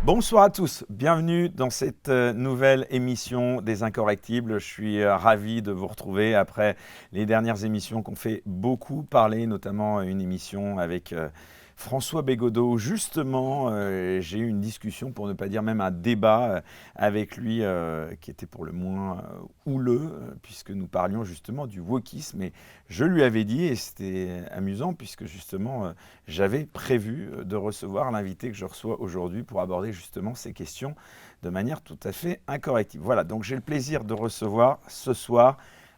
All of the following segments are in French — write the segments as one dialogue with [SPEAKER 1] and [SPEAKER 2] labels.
[SPEAKER 1] Bonsoir à tous, bienvenue dans cette nouvelle émission des Incorrectibles. Je suis ravi de vous retrouver après les dernières émissions qu'on fait beaucoup parler, notamment une émission avec François Bégodeau. Justement, j'ai eu une discussion, pour ne pas dire même un débat avec lui qui était pour le moins houleux, puisque nous parlions justement du wokisme. Et je lui avais dit, et c'était amusant, puisque justement j'avais prévu de recevoir l'invité que je reçois aujourd'hui pour aborder justement ces questions de manière tout à fait incorrectible. Voilà, donc j'ai le plaisir de recevoir ce soir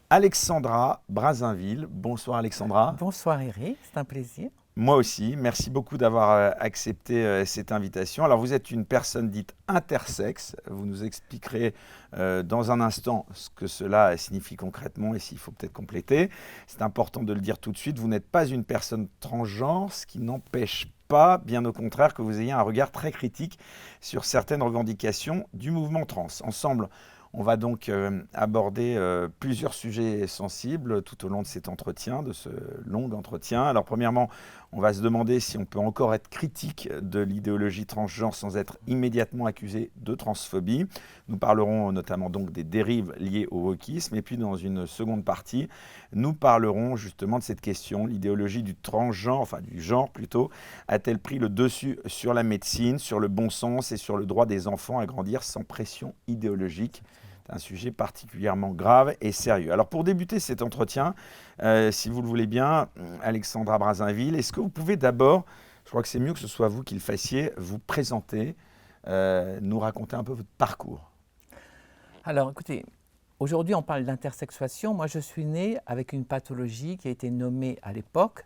[SPEAKER 1] Alexandra Brazinville. Bonsoir Alexandra.
[SPEAKER 2] Bonsoir Eric, c'est un plaisir.
[SPEAKER 1] Moi aussi, merci beaucoup d'avoir accepté cette invitation. Alors vous êtes une personne dite intersexe, vous nous expliquerez dans un instant ce que cela signifie concrètement et s'il faut peut-être compléter. C'est important de le dire tout de suite, vous n'êtes pas une personne transgenre, ce qui n'empêche pas, bien au contraire, que vous ayez un regard très critique sur certaines revendications du mouvement trans. Ensemble, on va donc aborder plusieurs sujets sensibles tout au long de cet entretien, de ce long entretien. Alors premièrement, on va se demander si on peut encore être critique de l'idéologie transgenre sans être immédiatement accusé de transphobie. Nous parlerons notamment donc des dérives liées au wokisme. Et puis dans une seconde partie, nous parlerons justement de cette question, l'idéologie du transgenre, enfin du genre plutôt, a-t-elle pris le dessus sur la médecine, sur le bon sens et sur le droit des enfants à grandir sans pression idéologique ? C'est un sujet particulièrement grave et sérieux. Alors pour débuter cet entretien, si vous le voulez bien, Alexandra Brazinville, est-ce que vous pouvez d'abord, je crois que c'est mieux que ce soit vous qui le fassiez, vous présenter, nous raconter un peu votre parcours.
[SPEAKER 2] Alors écoutez, aujourd'hui on parle d'intersexuation. Moi je suis née avec une pathologie qui a été nommée à l'époque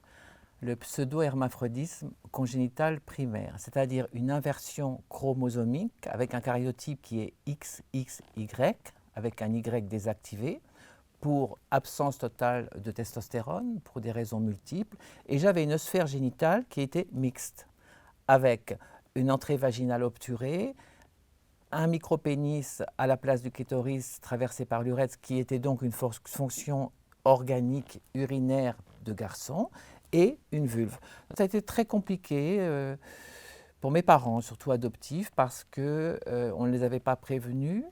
[SPEAKER 2] le pseudo-hermaphrodisme congénital primaire, c'est-à-dire une inversion chromosomique avec un karyotype qui est XXY, avec un Y désactivé, pour absence totale de testostérone, pour des raisons multiples, et j'avais une sphère génitale qui était mixte, avec une entrée vaginale obturée, un micropénis à la place du clitoris traversé par l'urètre, qui était donc une fonction organique urinaire de garçon, et une vulve. Ça a été très compliqué pour mes parents, surtout adoptifs, parce qu'on ne les avait pas prévenus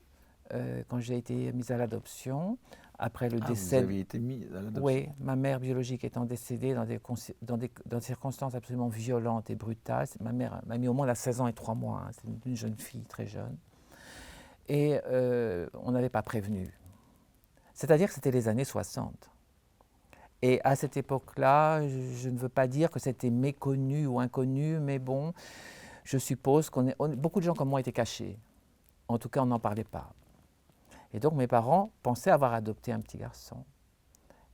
[SPEAKER 2] quand j'ai été mise à l'adoption. Après le
[SPEAKER 1] Vous
[SPEAKER 2] décès.
[SPEAKER 1] avez été mise à l'adoption.
[SPEAKER 2] Oui, ma mère biologique étant décédée dans des circonstances absolument violentes et brutales. Ma mère m'a mis au monde à 16 ans et 3 mois. Hein. C'est une jeune fille, très jeune. Et on n'avait pas prévenu. C'est-à-dire que c'était les années 60. Et à cette époque-là, je ne veux pas dire que c'était méconnu ou inconnu, mais bon, je suppose beaucoup de gens comme moi étaient cachés. En tout cas, on n'en parlait pas. Et donc mes parents pensaient avoir adopté un petit garçon.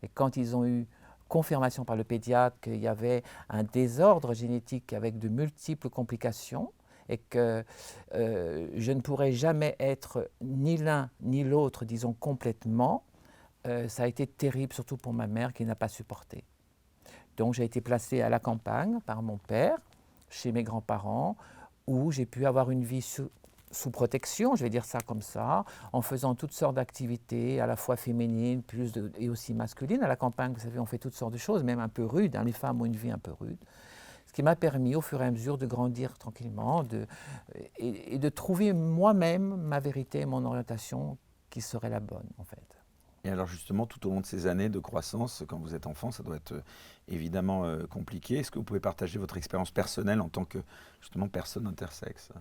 [SPEAKER 2] Et quand ils ont eu confirmation par le pédiatre qu'il y avait un désordre génétique avec de multiples complications et que je ne pourrais jamais être ni l'un ni l'autre, disons complètement, ça a été terrible, surtout pour ma mère qui n'a pas supporté. Donc j'ai été placée à la campagne par mon père, chez mes grands-parents, où j'ai pu avoir une vie sous protection, je vais dire ça comme ça, en faisant toutes sortes d'activités, à la fois féminines et aussi masculines. À la campagne, vous savez, on fait toutes sortes de choses, même un peu rudes. Hein, les femmes ont une vie un peu rude. Ce qui m'a permis, au fur et à mesure, de grandir tranquillement et de trouver moi-même ma vérité et mon orientation qui serait la bonne, en fait.
[SPEAKER 1] Et alors justement, tout au long de ces années de croissance, quand vous êtes enfant, ça doit être évidemment compliqué. Est-ce que vous pouvez partager votre expérience personnelle en tant que justement personne intersexe ?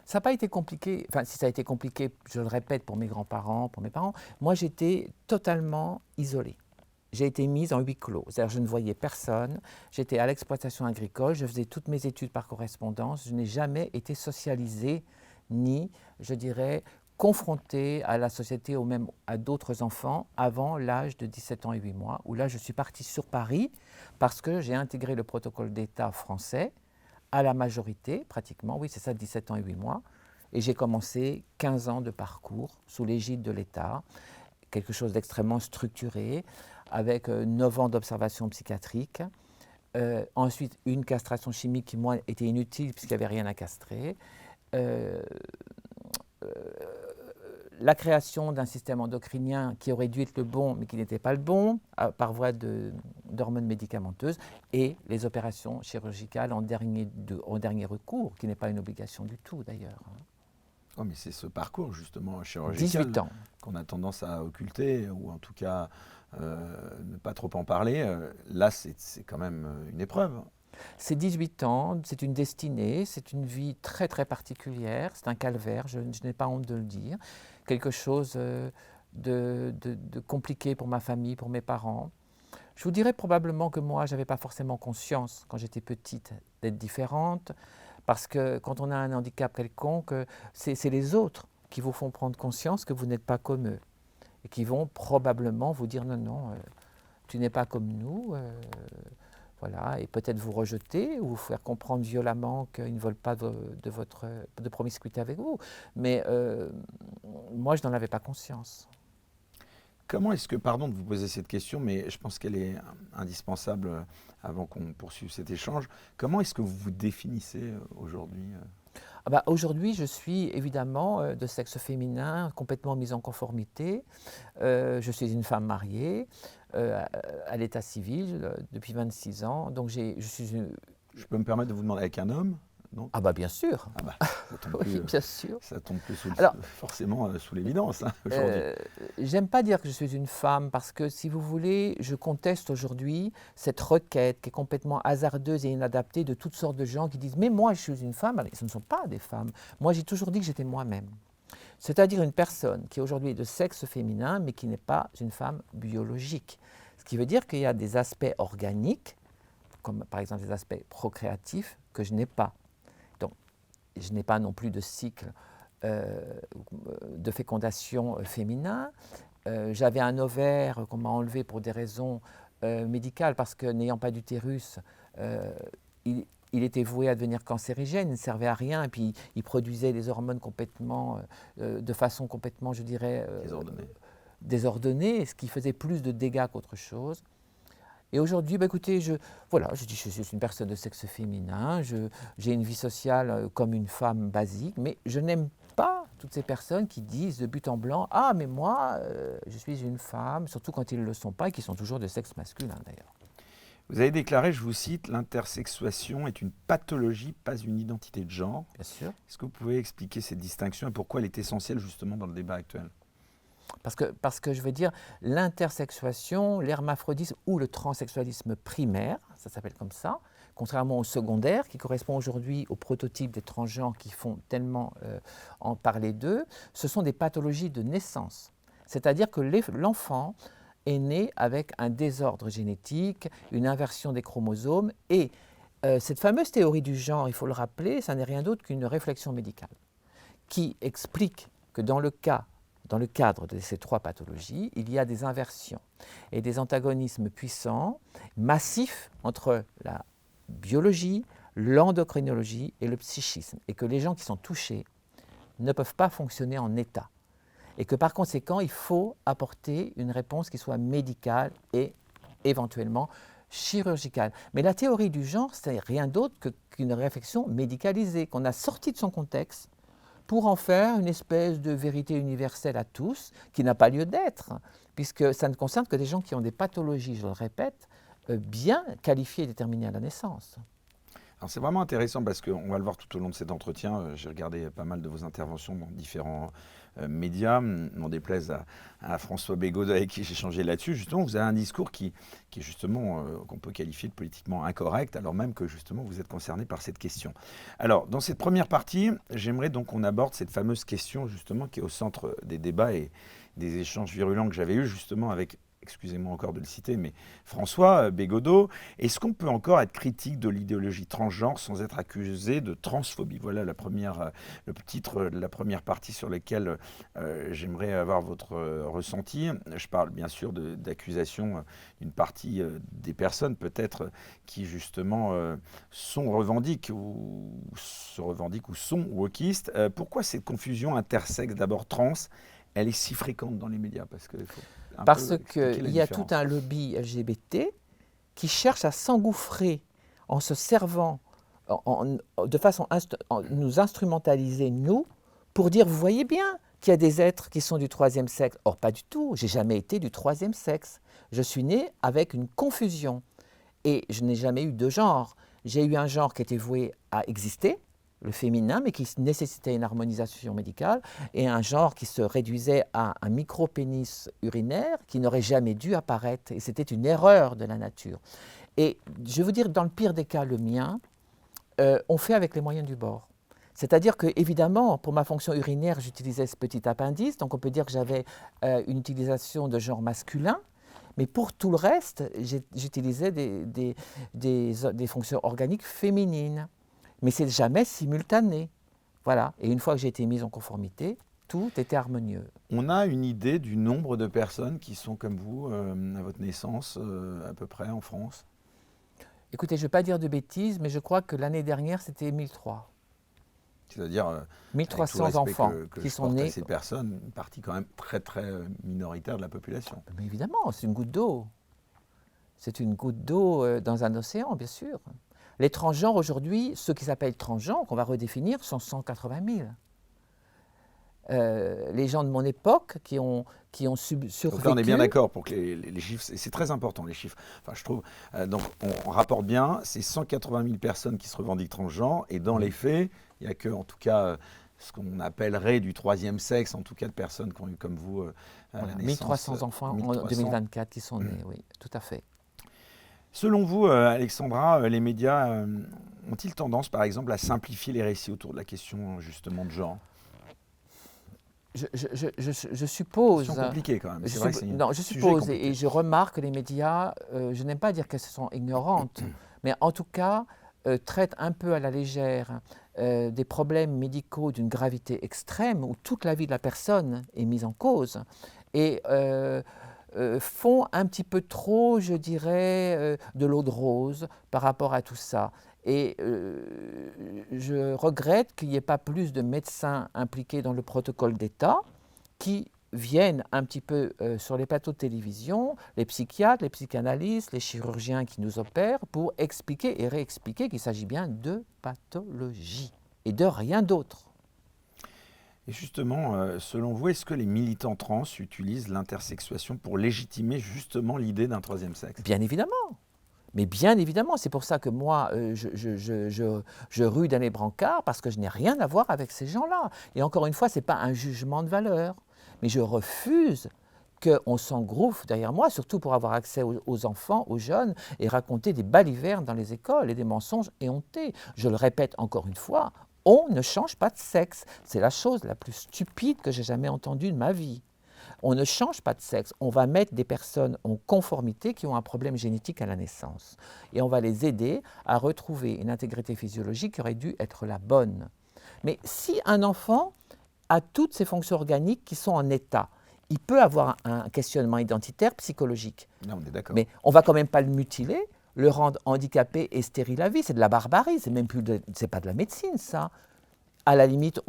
[SPEAKER 2] Ça n'a pas été compliqué, enfin si ça a été compliqué, je le répète, pour mes grands-parents, pour mes parents, moi j'étais totalement isolée. J'ai été mise en huis clos, c'est-à-dire je ne voyais personne, j'étais à l'exploitation agricole, je faisais toutes mes études par correspondance, je n'ai jamais été socialisée ni, je dirais, confrontée à la société ou même à d'autres enfants avant l'âge de 17 ans et 8 mois, où là je suis partie sur Paris parce que j'ai intégré le protocole d'État français à la majorité, pratiquement, oui c'est ça, 17 ans et 8 mois, et j'ai commencé 15 ans de parcours sous l'égide de l'État, quelque chose d'extrêmement structuré, avec 9 ans d'observation psychiatrique, ensuite une castration chimique qui, moi, était inutile puisqu'il n'y avait rien à castrer, la création d'un système endocrinien qui aurait dû être le bon, mais qui n'était pas le bon, par voie d'hormones médicamenteuses, et les opérations chirurgicales en dernier recours, qui n'est pas une obligation du tout d'ailleurs.
[SPEAKER 1] Oh, mais c'est ce parcours justement
[SPEAKER 2] 18
[SPEAKER 1] chirurgical
[SPEAKER 2] ans.
[SPEAKER 1] qu'on a tendance à occulter, ou en tout cas ne pas trop en parler. Là, c'est quand même une épreuve.
[SPEAKER 2] C'est 18 ans, c'est une destinée, c'est une vie très très particulière, c'est un calvaire, je n'ai pas honte de le dire, quelque chose de compliqué pour ma famille, pour mes parents. Je vous dirais probablement que moi, je n'avais pas forcément conscience, quand j'étais petite, d'être différente, parce que quand on a un handicap quelconque, c'est les autres qui vous font prendre conscience que vous n'êtes pas comme eux, et qui vont probablement vous dire non, non, tu n'es pas comme nous. Voilà, et peut-être vous rejeter ou vous faire comprendre violemment qu'ils ne veulent pas de promiscuité avec vous. Mais moi, je n'en avais pas conscience.
[SPEAKER 1] Comment est-ce que, pardon de vous poser cette question, mais je pense qu'elle est indispensable avant qu'on poursuive cet échange, comment est-ce que vous vous définissez aujourd'hui?
[SPEAKER 2] Aujourd'hui, je suis évidemment de sexe féminin, complètement mise en conformité. Je suis une femme mariée à l'état civil depuis 26 ans. Donc
[SPEAKER 1] Je peux me permettre de vous demander avec un homme? Non?
[SPEAKER 2] Bien sûr.
[SPEAKER 1] Ah bah, ça tombe
[SPEAKER 2] Oui,
[SPEAKER 1] plus,
[SPEAKER 2] bien sûr.
[SPEAKER 1] ça tombe plus
[SPEAKER 2] Alors,
[SPEAKER 1] forcément sous l'évidence aujourd'hui.
[SPEAKER 2] J'aime pas dire que je suis une femme parce que, si vous voulez, je conteste aujourd'hui cette requête qui est complètement hasardeuse et inadaptée de toutes sortes de gens qui disent « mais moi je suis une femme ». Alors, ce ne sont pas des femmes. Moi j'ai toujours dit que j'étais moi-même. C'est-à-dire une personne qui aujourd'hui est de sexe féminin mais qui n'est pas une femme biologique. Ce qui veut dire qu'il y a des aspects organiques, comme par exemple des aspects procréatifs, que je n'ai pas. Donc je n'ai pas non plus de cycle de fécondation féminin. J'avais un ovaire qu'on m'a enlevé pour des raisons médicales parce que, n'ayant pas d'utérus, il était voué à devenir cancérigène, il ne servait à rien, et puis il produisait des hormones complètement, de façon complètement, je dirais, désordonnée, ce qui faisait plus de dégâts qu'autre chose. Et aujourd'hui, écoutez, je dis je suis une personne de sexe féminin, j'ai une vie sociale comme une femme basique, mais je n'aime pas toutes ces personnes qui disent de but en blanc « Ah, mais moi, je suis une femme », surtout quand ils ne le sont pas et qui sont toujours de sexe masculin d'ailleurs.
[SPEAKER 1] Vous avez déclaré, je vous cite, « L'intersexuation est une pathologie, pas une identité de genre ».
[SPEAKER 2] Bien sûr.
[SPEAKER 1] Est-ce que vous pouvez expliquer cette distinction et pourquoi elle est essentielle justement dans le débat actuel?
[SPEAKER 2] Parce que je veux dire, l'intersexuation, l'hermaphrodisme ou le transsexualisme primaire, ça s'appelle comme ça, contrairement au secondaire, qui correspond aujourd'hui au prototype des transgenres qui font tellement en parler d'eux, ce sont des pathologies de naissance. C'est-à-dire que l'enfant est né avec un désordre génétique, une inversion des chromosomes, et cette fameuse théorie du genre, il faut le rappeler, ça n'est rien d'autre qu'une réflexion médicale qui explique que dans le cadre de ces trois pathologies, il y a des inversions et des antagonismes puissants, massifs entre la biologie, l'endocrinologie et le psychisme, et que les gens qui sont touchés ne peuvent pas fonctionner en état. Et que par conséquent, il faut apporter une réponse qui soit médicale et éventuellement chirurgicale. Mais la théorie du genre, c'est rien d'autre qu'une réflexion médicalisée, qu'on a sortie de son contexte pour en faire une espèce de vérité universelle à tous, qui n'a pas lieu d'être, puisque ça ne concerne que des gens qui ont des pathologies, je le répète, bien qualifiées et déterminées à la naissance.
[SPEAKER 1] Alors c'est vraiment intéressant parce qu'on va le voir tout au long de cet entretien. J'ai regardé pas mal de vos interventions dans différents médias, n'en déplaise à François Bégaud avec qui j'ai échangé là-dessus. Justement, vous avez un discours qui est justement, qu'on peut qualifier de politiquement incorrect, alors même que justement vous êtes concerné par cette question. Alors, dans cette première partie, j'aimerais donc qu'on aborde cette fameuse question justement qui est au centre des débats et des échanges virulents que j'avais eus justement avec, excusez-moi encore de le citer, mais François Bégodeau, est-ce qu'on peut encore être critique de l'idéologie transgenre sans être accusé de transphobie? Voilà le titre de la première partie sur laquelle j'aimerais avoir votre ressenti. Je parle bien sûr d'accusations d'une partie des personnes peut-être qui justement se revendiquent ou sont wokistes. Pourquoi cette confusion intersexe, d'abord trans, elle est si fréquente dans les médias?
[SPEAKER 2] Parce qu'il y a tout un lobby LGBT qui cherche à s'engouffrer en se servant, de façon nous instrumentaliser, nous, pour dire, vous voyez bien, qu'il y a des êtres qui sont du troisième sexe. Or, pas du tout, j'ai jamais été du troisième sexe. Je suis né avec une confusion. Et je n'ai jamais eu de genre. J'ai eu un genre qui était voué à exister, le féminin, mais qui nécessitait une harmonisation médicale, et un genre qui se réduisait à un micro-pénis urinaire qui n'aurait jamais dû apparaître. Et c'était une erreur de la nature. Et je veux dire, dans le pire des cas, le mien, on fait avec les moyens du bord. C'est-à-dire que, évidemment, pour ma fonction urinaire, j'utilisais ce petit appendice, donc on peut dire que j'avais une utilisation de genre masculin. Mais pour tout le reste, j'utilisais des fonctions organiques féminines. Mais c'est jamais simultané. Voilà. Et une fois que j'ai été mise en conformité, tout était harmonieux.
[SPEAKER 1] On a une idée du nombre de personnes qui sont comme vous à votre naissance, à peu près en France?
[SPEAKER 2] Écoutez, je ne vais pas dire de bêtises, mais je crois que l'année dernière, c'était 1003.
[SPEAKER 1] C'est-à-dire,
[SPEAKER 2] 1300 enfants qui sont nés.
[SPEAKER 1] Ces personnes, une partie quand même très très minoritaire de la population.
[SPEAKER 2] Mais évidemment, c'est une goutte d'eau. C'est une goutte d'eau dans un océan, bien sûr. Les transgenres aujourd'hui, ceux qui s'appellent transgenres, qu'on va redéfinir, sont 180 000. Les gens de mon époque qui ont survécu...
[SPEAKER 1] Donc là, on est bien d'accord pour que les chiffres, c'est très important les chiffres, enfin je trouve, donc on rapporte bien, c'est 180 000 personnes qui se revendiquent transgenres, et dans les faits, il n'y a que, en tout cas, ce qu'on appellerait du troisième sexe, en tout cas de personnes qui ont eu comme vous à la naissance.
[SPEAKER 2] 1300 enfants 1300. En 2024 qui sont nés, oui, tout à fait.
[SPEAKER 1] Selon vous, Alexandra, les médias ont-ils tendance, par exemple, à simplifier les récits autour de la question justement de genre?
[SPEAKER 2] Je suppose.
[SPEAKER 1] C'est compliqué quand même.
[SPEAKER 2] Je suppose et je remarque que les médias, je n'aime pas dire qu'elles sont ignorantes, mais en tout cas traitent un peu à la légère des problèmes médicaux d'une gravité extrême où toute la vie de la personne est mise en cause et font un petit peu trop, je dirais, de l'eau de rose par rapport à tout ça. Et je regrette qu'il n'y ait pas plus de médecins impliqués dans le protocole d'État qui viennent un petit peu sur les plateaux de télévision, les psychiatres, les psychanalystes, les chirurgiens qui nous opèrent pour expliquer et réexpliquer qu'il s'agit bien de pathologie et de rien d'autre.
[SPEAKER 1] Et justement, selon vous, est-ce que les militants trans utilisent l'intersexuation pour légitimer justement l'idée d'un troisième sexe?
[SPEAKER 2] Bien évidemment. Mais bien évidemment, c'est pour ça que moi, je rue dans les brancards, parce que je n'ai rien à voir avec ces gens-là. Et encore une fois, ce n'est pas un jugement de valeur. Mais je refuse qu'on s'engrouffre derrière moi, surtout pour avoir accès aux enfants, aux jeunes, et raconter des balivernes dans les écoles et des mensonges éhontés. Je le répète encore une fois, on ne change pas de sexe. C'est la chose la plus stupide que j'ai jamais entendue de ma vie. On ne change pas de sexe, on va mettre des personnes en conformité qui ont un problème génétique à la naissance. Et on va les aider à retrouver une intégrité physiologique qui aurait dû être la bonne. Mais si un enfant a toutes ses fonctions organiques qui sont en état, il peut avoir un questionnement identitaire psychologique.
[SPEAKER 1] Non, on est d'accord.
[SPEAKER 2] Mais on ne va quand même pas le mutiler, le rendre handicapé et stérile à vie. C'est de la barbarie, c'est pas de la médecine ça. À la limite,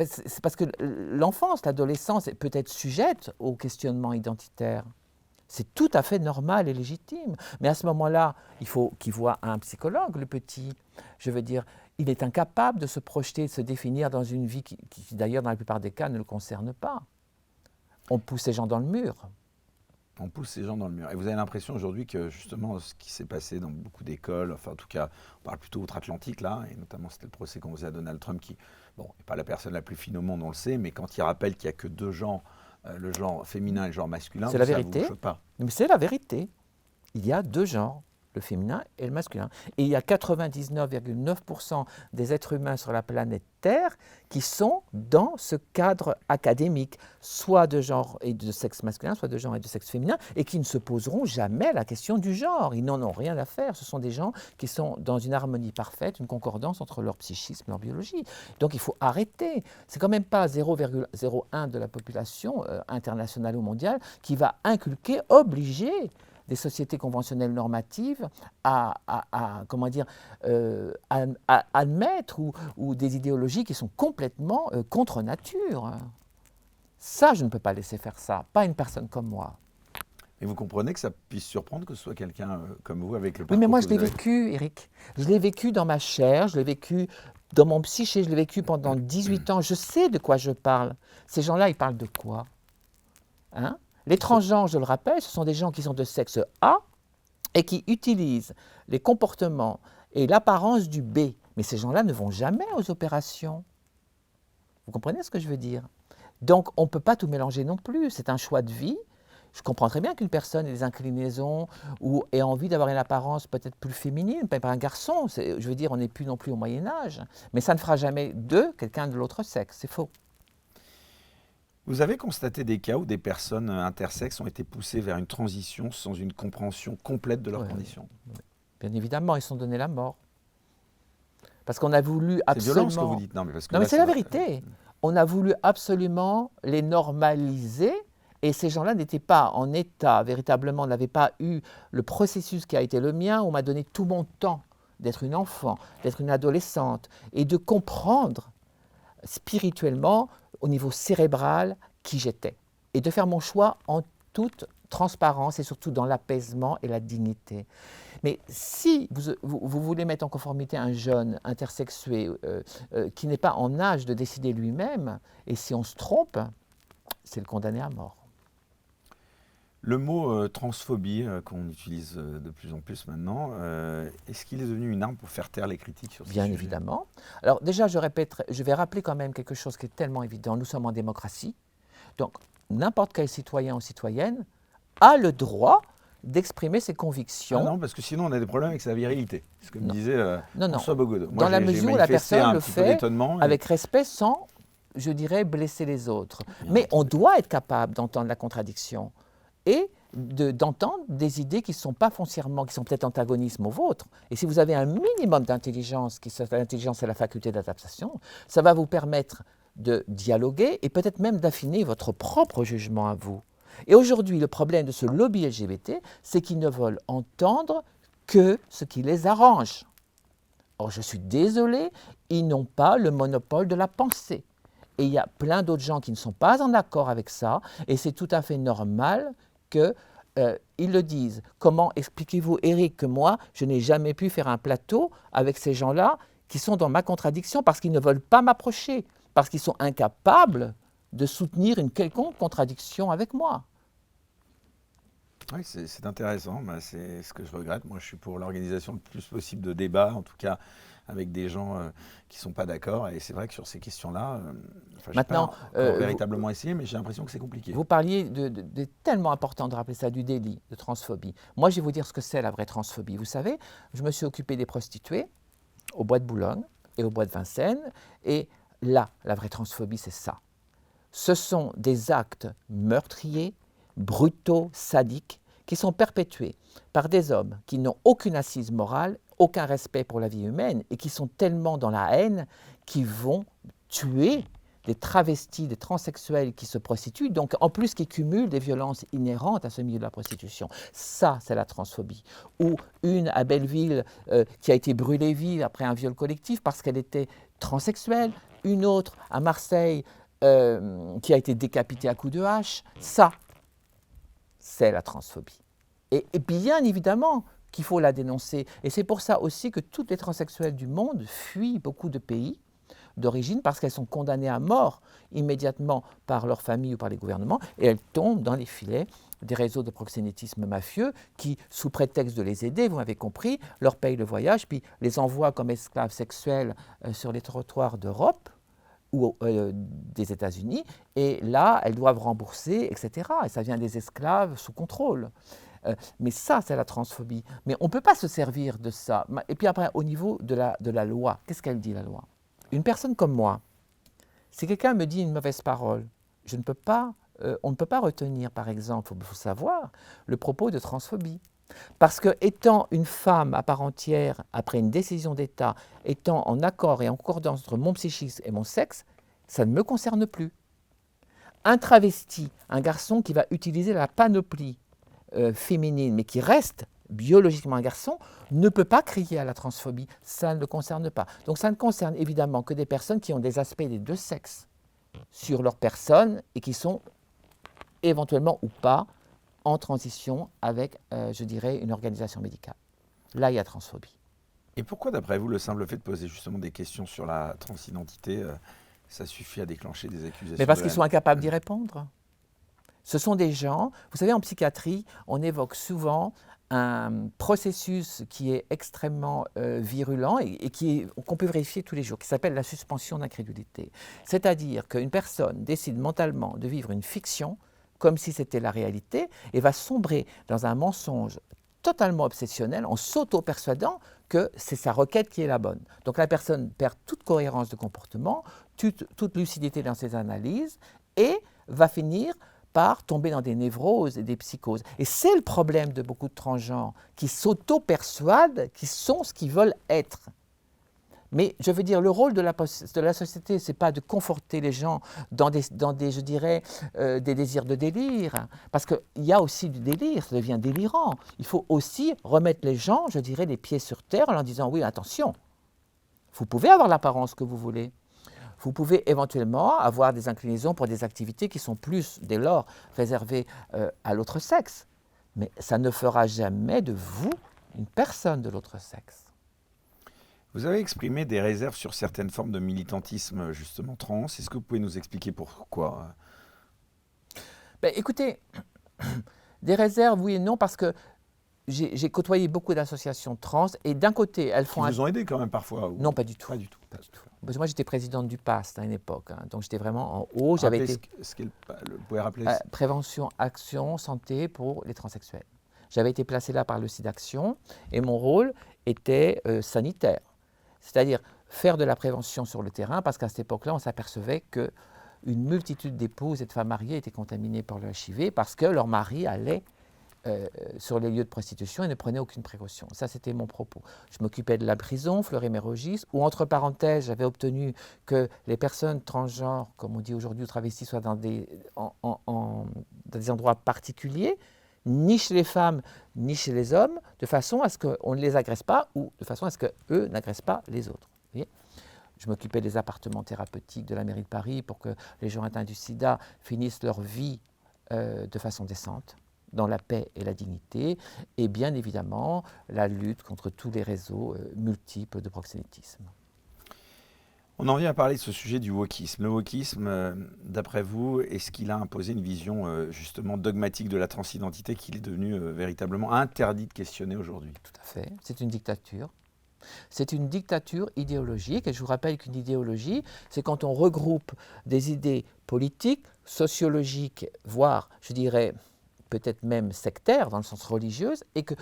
[SPEAKER 2] c'est parce que l'enfance, l'adolescence peut être sujette au questionnement identitaire. C'est tout à fait normal et légitime. Mais à ce moment-là, il faut qu'il voie un psychologue, le petit. Je veux dire, il est incapable de se projeter, de se définir dans une vie qui d'ailleurs, dans la plupart des cas, ne le concerne pas. On pousse ces gens dans le mur.
[SPEAKER 1] On pousse ces gens dans le mur. Et vous avez l'impression aujourd'hui que justement ce qui s'est passé dans beaucoup d'écoles, enfin en tout cas on parle plutôt outre-Atlantique là, et notamment c'était le procès qu'on faisait à Donald Trump qui, bon, n'est pas la personne la plus fine au monde, on le sait, mais quand il rappelle qu'il n'y a que deux genres, le genre féminin et le genre masculin,
[SPEAKER 2] c'est la vérité.
[SPEAKER 1] Ça vous choque pas?
[SPEAKER 2] Mais c'est la vérité. Il y a deux genres, le féminin et le masculin. Et il y a 99,9% des êtres humains sur la planète Terre qui sont dans ce cadre académique, soit de genre et de sexe masculin, soit de genre et de sexe féminin, et qui ne se poseront jamais la question du genre. Ils n'en ont rien à faire. Ce sont des gens qui sont dans une harmonie parfaite, une concordance entre leur psychisme et leur biologie. Donc il faut arrêter. C'est quand même pas 0,01 de la population internationale ou mondiale qui va inculquer, obliger des sociétés conventionnelles normatives à admettre ou des idéologies qui sont complètement contre nature. Ça, je ne peux pas laisser faire ça, pas une personne comme moi.
[SPEAKER 1] Et vous comprenez que ça puisse surprendre que ce soit quelqu'un comme vous avec le parcours.
[SPEAKER 2] Oui, mais moi je l'ai vécu, Eric. Je l'ai vécu dans ma chair, je l'ai vécu Dans mon psyché, je l'ai vécu pendant 18 ans, je sais de quoi je parle. Ces gens-là, ils parlent de quoi, hein? Les transgenres, je le rappelle, ce sont des gens qui sont de sexe A et qui utilisent les comportements et l'apparence du B. Mais ces gens-là ne vont jamais aux opérations. Vous comprenez ce que je veux dire? Donc, on ne peut pas tout mélanger non plus. C'est un choix de vie. Je comprends très bien qu'une personne ait des inclinaisons ou ait envie d'avoir une apparence peut-être plus féminine, pas un garçon. Je veux dire, on n'est plus non plus au Moyen-Âge. Mais ça ne fera jamais d'eux quelqu'un de l'autre sexe. C'est faux.
[SPEAKER 1] Vous avez constaté des cas où des personnes intersexes ont été poussées vers une transition sans une compréhension complète de leurs
[SPEAKER 2] Ouais,
[SPEAKER 1] conditions?
[SPEAKER 2] bien évidemment, ils se sont donné la mort. Parce qu'on a voulu
[SPEAKER 1] C'est violent ce que vous
[SPEAKER 2] absolument...
[SPEAKER 1] dites. Non, mais parce que
[SPEAKER 2] Non,
[SPEAKER 1] là,
[SPEAKER 2] mais c'est la vérité. On a voulu absolument les normaliser et ces gens-là n'étaient pas en état, véritablement, n'avaient pas eu le processus qui a été le mien, où on m'a donné tout mon temps d'être une enfant, d'être une adolescente et de comprendre spirituellement, au niveau cérébral, qui j'étais. Et de faire mon choix en toute transparence et surtout dans l'apaisement et la dignité. Mais si vous voulez mettre en conformité un jeune intersexué qui n'est pas en âge de décider lui-même, et si on se trompe, c'est le condamner à mort.
[SPEAKER 1] Le mot transphobie qu'on utilise de plus en plus maintenant, est-ce qu'il est devenu une arme pour faire taire les critiques sur ce
[SPEAKER 2] Bien
[SPEAKER 1] sujet?
[SPEAKER 2] évidemment. Alors déjà, je vais rappeler quand même quelque chose qui est tellement évident. Nous sommes en démocratie. Donc, n'importe quel citoyen ou citoyenne a le droit d'exprimer ses
[SPEAKER 1] Ah
[SPEAKER 2] convictions.
[SPEAKER 1] non, parce que sinon on a des problèmes avec sa virilité. Ce que me
[SPEAKER 2] Non.
[SPEAKER 1] disait
[SPEAKER 2] Non.
[SPEAKER 1] François Bogodeau. Moi,
[SPEAKER 2] Dans la
[SPEAKER 1] j'ai
[SPEAKER 2] mesure où la
[SPEAKER 1] manifesté
[SPEAKER 2] personne
[SPEAKER 1] un
[SPEAKER 2] le
[SPEAKER 1] petit peu
[SPEAKER 2] fait
[SPEAKER 1] d'étonnement.
[SPEAKER 2] avec respect sans, je dirais, blesser les autres.
[SPEAKER 1] Bien
[SPEAKER 2] Mais on
[SPEAKER 1] entendu.
[SPEAKER 2] doit être capable d'entendre la contradiction et d'entendre des idées qui ne sont pas foncièrement, qui sont peut-être antagonismes aux vôtres. Et si vous avez un minimum d'intelligence, l'intelligence c'est la faculté d'adaptation, ça va vous permettre de dialoguer et peut-être même d'affiner votre propre jugement à vous. Et aujourd'hui, le problème de ce lobby LGBT, c'est qu'ils ne veulent entendre que ce qui les arrange. Or, je suis désolé, ils n'ont pas le monopole de la pensée. Et il y a plein d'autres gens qui ne sont pas en accord avec ça, et c'est tout à fait normal qu'ils le disent. Comment expliquez-vous, Eric, que moi, je n'ai jamais pu faire un plateau avec ces gens-là qui sont dans ma contradiction parce qu'ils ne veulent pas m'approcher, parce qu'ils sont incapables de soutenir une quelconque contradiction avec moi?
[SPEAKER 1] Oui, c'est intéressant. Bah, c'est ce que je regrette. Moi, je suis pour l'organisation le plus possible de débats, en tout cas avec des gens qui ne sont pas d'accord. Et c'est vrai que sur ces questions-là, je n'ai pas
[SPEAKER 2] Maintenant,
[SPEAKER 1] encore véritablement essayé, mais j'ai l'impression que c'est compliqué.
[SPEAKER 2] vous parliez de tellement important de rappeler ça, du délit de transphobie. Moi, je vais vous dire ce que c'est la vraie transphobie. Vous savez, je me suis occupé des prostituées au Bois de Boulogne et au Bois de Vincennes. Et là, la vraie transphobie, c'est ça. Ce sont des actes meurtriers, brutaux, sadiques, qui sont perpétués par des hommes qui n'ont aucune assise morale, aucun respect pour la vie humaine et qui sont tellement dans la haine qu'ils vont tuer des travestis, des transsexuels qui se prostituent, donc en plus qui cumulent des violences inhérentes à ce milieu de la prostitution. Ça, c'est la transphobie. Ou une à Belleville qui a été brûlée vive après un viol collectif parce qu'elle était transsexuelle, une autre à Marseille qui a été décapitée à coups de hache. Ça, c'est la transphobie. Et bien évidemment qu'il faut la dénoncer. Et c'est pour ça aussi que toutes les transsexuelles du monde fuient beaucoup de pays d'origine parce qu'elles sont condamnées à mort immédiatement par leur famille ou par les gouvernements et elles tombent dans les filets des réseaux de proxénétisme mafieux qui, sous prétexte de les aider, vous m'avez compris, leur payent le voyage puis les envoient comme esclaves sexuels sur les trottoirs d'Europe ou des États-Unis, et là, elles doivent rembourser, etc. Et ça vient des esclaves sous contrôle. Mais ça, c'est la transphobie. Mais on ne peut pas se servir de ça. Et puis après, au niveau de la loi, qu'est-ce qu'elle dit, la loi? Une personne comme moi, si quelqu'un me dit une mauvaise parole, on ne peut pas retenir, par exemple, il faut savoir, le propos de transphobie. Parce que, étant une femme à part entière, après une décision d'État, étant en accord et en concordance entre mon psychisme et mon sexe, ça ne me concerne plus. Un travesti, un garçon qui va utiliser la panoplie féminine, mais qui reste biologiquement un garçon, ne peut pas crier à la transphobie. Ça ne le concerne pas. Donc ça ne concerne évidemment que des personnes qui ont des aspects des deux sexes sur leur personne et qui sont éventuellement ou pas en transition avec, je dirais, une organisation médicale. Là, il y a transphobie.
[SPEAKER 1] Et pourquoi, d'après vous, le simple fait de poser justement des questions sur la transidentité, ça suffit à déclencher des accusations
[SPEAKER 2] Mais parce
[SPEAKER 1] de
[SPEAKER 2] qu'ils
[SPEAKER 1] haine?
[SPEAKER 2] sont incapables d'y répondre. Ce sont des gens, vous savez, en psychiatrie, on évoque souvent un processus qui est extrêmement virulent et qu'on peut vérifier tous les jours, qui s'appelle la suspension d'incrédulité. C'est-à-dire qu'une personne décide mentalement de vivre une fiction comme si c'était la réalité et va sombrer dans un mensonge totalement obsessionnel en s'auto-persuadant que c'est sa requête qui est la bonne. Donc la personne perd toute cohérence de comportement, toute lucidité dans ses analyses et va finir par tomber dans des névroses et des psychoses. Et c'est le problème de beaucoup de transgenres qui s'auto-persuadent qu'ils sont ce qu'ils veulent être. Mais je veux dire, le rôle de la société, ce n'est pas de conforter les gens dans des je dirais, des désirs de délire. Parce qu'il y a aussi du délire, ça devient délirant. Il faut aussi remettre les gens, je dirais, les pieds sur terre en leur disant, oui, attention, vous pouvez avoir l'apparence que vous voulez. Vous pouvez éventuellement avoir des inclinaisons pour des activités qui sont plus, dès lors, réservées à l'autre sexe. Mais ça ne fera jamais de vous une personne de l'autre sexe.
[SPEAKER 1] Vous avez exprimé des réserves sur certaines formes de militantisme, justement trans. Est-ce que vous pouvez nous expliquer pourquoi?
[SPEAKER 2] Ben, écoutez, des réserves, oui et non, parce que j'ai côtoyé beaucoup d'associations trans, et d'un côté, elles font...
[SPEAKER 1] Ils vous ont aidé quand même parfois?
[SPEAKER 2] Non, pas du tout.
[SPEAKER 1] Pas du tout.
[SPEAKER 2] Pas du tout. Parce que moi, j'étais présidente du PAST à une époque, hein, donc j'étais vraiment en haut.
[SPEAKER 1] J'avais
[SPEAKER 2] J'avais
[SPEAKER 1] été... Vous pouvez rappeler?
[SPEAKER 2] prévention, action, santé pour les transsexuels. J'avais été placée là par le SIDAction, et mon rôle était sanitaire. C'est-à-dire faire de la prévention sur le terrain, parce qu'à cette époque-là, on s'apercevait qu'une multitude d'épouses et de femmes mariées étaient contaminées par le HIV parce que leur mari allait sur les lieux de prostitution et ne prenait aucune précaution. Ça, c'était mon propos. Je m'occupais de la prison, Fleury-Mérogis, où, entre parenthèses, j'avais obtenu que les personnes transgenres, comme on dit aujourd'hui, ou travestis, soient dans des endroits particuliers, ni chez les femmes, ni chez les hommes, de façon à ce qu'on ne les agresse pas ou de façon à ce qu'eux n'agressent pas les autres. Vous voyez ? Je m'occupais des appartements thérapeutiques de la mairie de Paris pour que les gens atteints du sida finissent leur vie de façon décente, dans la paix et la dignité, et bien évidemment la lutte contre tous les réseaux multiples de proxénétisme.
[SPEAKER 1] On en vient à parler de ce sujet du wokisme. Le wokisme, d'après vous, est-ce qu'il a imposé une vision justement dogmatique de la transidentité qu'il est devenu véritablement interdit de questionner aujourd'hui?
[SPEAKER 2] Tout à fait, c'est une dictature. C'est une dictature idéologique, et je vous rappelle qu'une idéologie, c'est quand on regroupe des idées politiques, sociologiques, voire, je dirais, peut-être même sectaires, dans le sens religieux, et que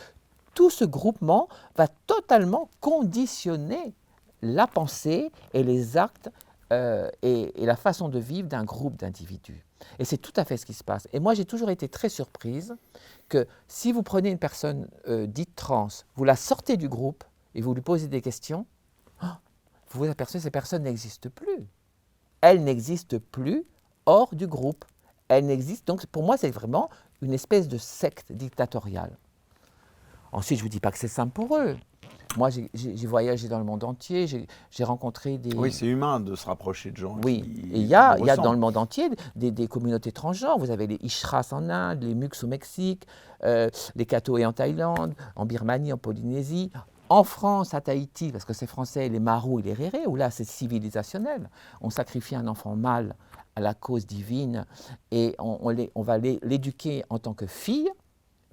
[SPEAKER 2] tout ce groupement va totalement conditionner la pensée et les actes et la façon de vivre d'un groupe d'individus. Et c'est tout à fait ce qui se passe. Et moi, j'ai toujours été très surprise que si vous prenez une personne dite trans, vous la sortez du groupe et vous lui posez des questions, vous vous apercevez que ces personnes n'existent plus. Elles n'existent plus hors du groupe. Elles n'existent, donc pour moi, c'est vraiment une espèce de secte dictatoriale. Ensuite, je ne vous dis pas que c'est simple pour eux. Moi, j'ai voyagé dans le monde entier, j'ai rencontré des...
[SPEAKER 1] Oui, c'est humain de se rapprocher de gens
[SPEAKER 2] oui.
[SPEAKER 1] qui
[SPEAKER 2] Et il y a dans le monde entier des communautés transgenres. Vous avez les Ishras en Inde, les Muks au Mexique, les Katoé en Thaïlande, en Birmanie, en Polynésie, en France, à Tahiti, parce que c'est français, les Marous et les Rérés, où là, c'est civilisationnel. On sacrifie un enfant mâle à la cause divine et on va l'éduquer en tant que fille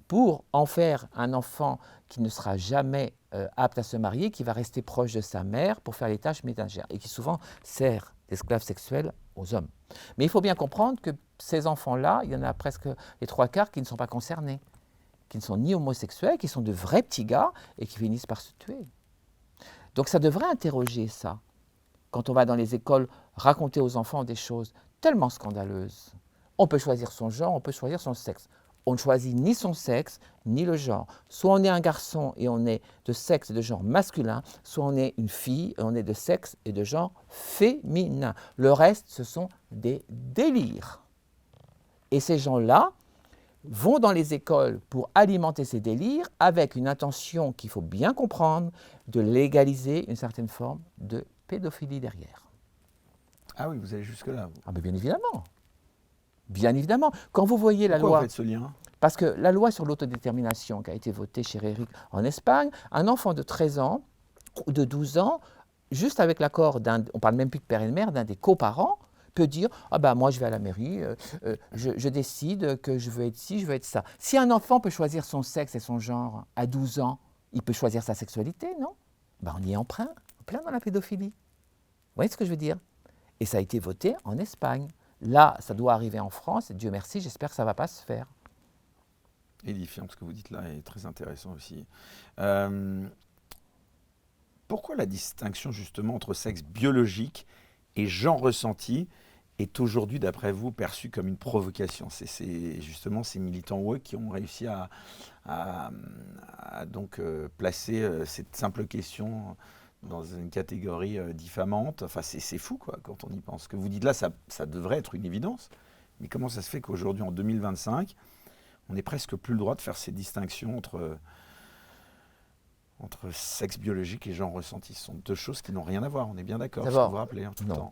[SPEAKER 2] pour en faire un enfant qui ne sera jamais apte à se marier, qui va rester proche de sa mère pour faire les tâches ménagères et qui souvent sert d'esclave sexuel aux hommes. Mais il faut bien comprendre que ces enfants-là, il y en a presque les 3/4 qui ne sont pas concernés, qui ne sont ni homosexuels, qui sont de vrais petits gars et qui finissent par se tuer. Donc ça devrait interroger ça. Quand on va dans les écoles raconter aux enfants des choses tellement scandaleuses. On peut choisir son genre, on peut choisir son sexe. On ne choisit ni son sexe, ni le genre. Soit on est un garçon et on est de sexe et de genre masculin, soit on est une fille et on est de sexe et de genre féminin. Le reste, ce sont des délires. Et ces gens-là vont dans les écoles pour alimenter ces délires avec une intention qu'il faut bien comprendre, de légaliser une certaine forme de pédophilie derrière.
[SPEAKER 1] Ah oui, vous allez jusque-là.
[SPEAKER 2] Ah ben bien évidemment. Bien évidemment. Quand vous voyez la loi...
[SPEAKER 1] Pourquoi vous faites ce lien?
[SPEAKER 2] Parce que la loi sur l'autodétermination qui a été votée chez Eric en Espagne, un enfant de 13 ans de 12 ans, juste avec l'accord on ne parle même plus de père et de mère, d'un des coparents, peut dire « Ah ben moi je vais à la mairie, je décide que je veux être ci, je veux être ça ». Si un enfant peut choisir son sexe et son genre à 12 ans, il peut choisir sa sexualité, non? Ben on y est en plein dans la pédophilie. Vous voyez ce que je veux dire? Et ça a été voté en Espagne. Là, ça doit arriver en France, et Dieu merci, j'espère que ça ne va pas se faire.
[SPEAKER 1] Édifiant, ce que vous dites là est très intéressant aussi. Pourquoi la distinction justement entre sexe biologique et genre ressenti est aujourd'hui, d'après vous, perçue comme une provocation? C'est justement ces militants woke qui ont réussi à donc placer cette simple question dans une catégorie diffamante. Enfin, c'est fou, quoi, quand on y pense. Ce que vous dites là, ça devrait être une évidence. Mais comment ça se fait qu'aujourd'hui, en 2025, on n'ait presque plus le droit de faire ces distinctions entre sexe biologique et genre ressenti? Ce sont deux choses qui n'ont rien à voir, on est bien d'accord, je vous rappelez tout le temps.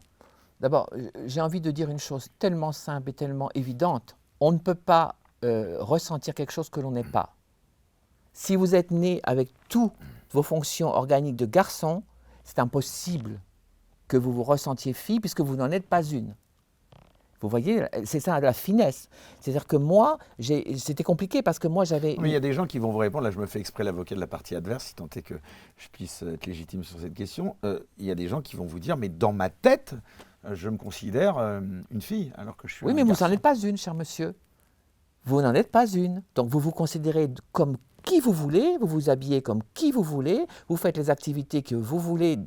[SPEAKER 2] D'abord, j'ai envie de dire une chose tellement simple et tellement évidente. On ne peut pas ressentir quelque chose que l'on n'est pas. Si vous êtes né avec toutes vos fonctions organiques de garçon, c'est impossible que vous vous ressentiez fille puisque vous n'en êtes pas une. Vous voyez, c'est ça la finesse. C'est-à-dire que moi, c'était compliqué parce que moi j'avais...
[SPEAKER 1] Mais il y a des gens qui vont vous répondre, là je me fais exprès l'avocat de la partie adverse, si tant est que je puisse être légitime sur cette question. Il y a des gens qui vont vous dire, mais dans ma tête, je me considère une fille, alors que je suis un
[SPEAKER 2] mais
[SPEAKER 1] garçon.
[SPEAKER 2] vous n'en êtes pas une, cher monsieur. Vous n'en êtes pas une. Donc vous vous considérez comme qui vous voulez, vous vous habillez comme qui vous voulez, vous faites les activités que vous voulez,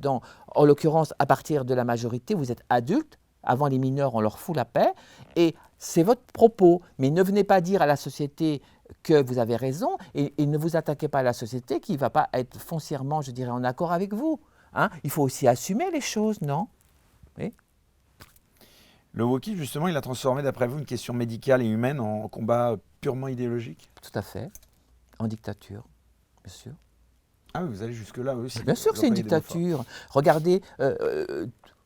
[SPEAKER 2] en l'occurrence à partir de la majorité, vous êtes adulte. Avant les mineurs, on leur fout la paix, et c'est votre propos. Mais ne venez pas dire à la société que vous avez raison, et ne vous attaquez pas à la société qui ne va pas être foncièrement, je dirais, en accord avec vous. Hein? Il faut aussi assumer les choses, non? Oui.
[SPEAKER 1] Le wokisme, justement, il a transformé, d'après vous, une question médicale et humaine en combat purement idéologique?
[SPEAKER 2] Tout à fait. En dictature, bien sûr.
[SPEAKER 1] Ah oui, vous allez jusque-là aussi.
[SPEAKER 2] Bien sûr que c'est une dictature. Regardez,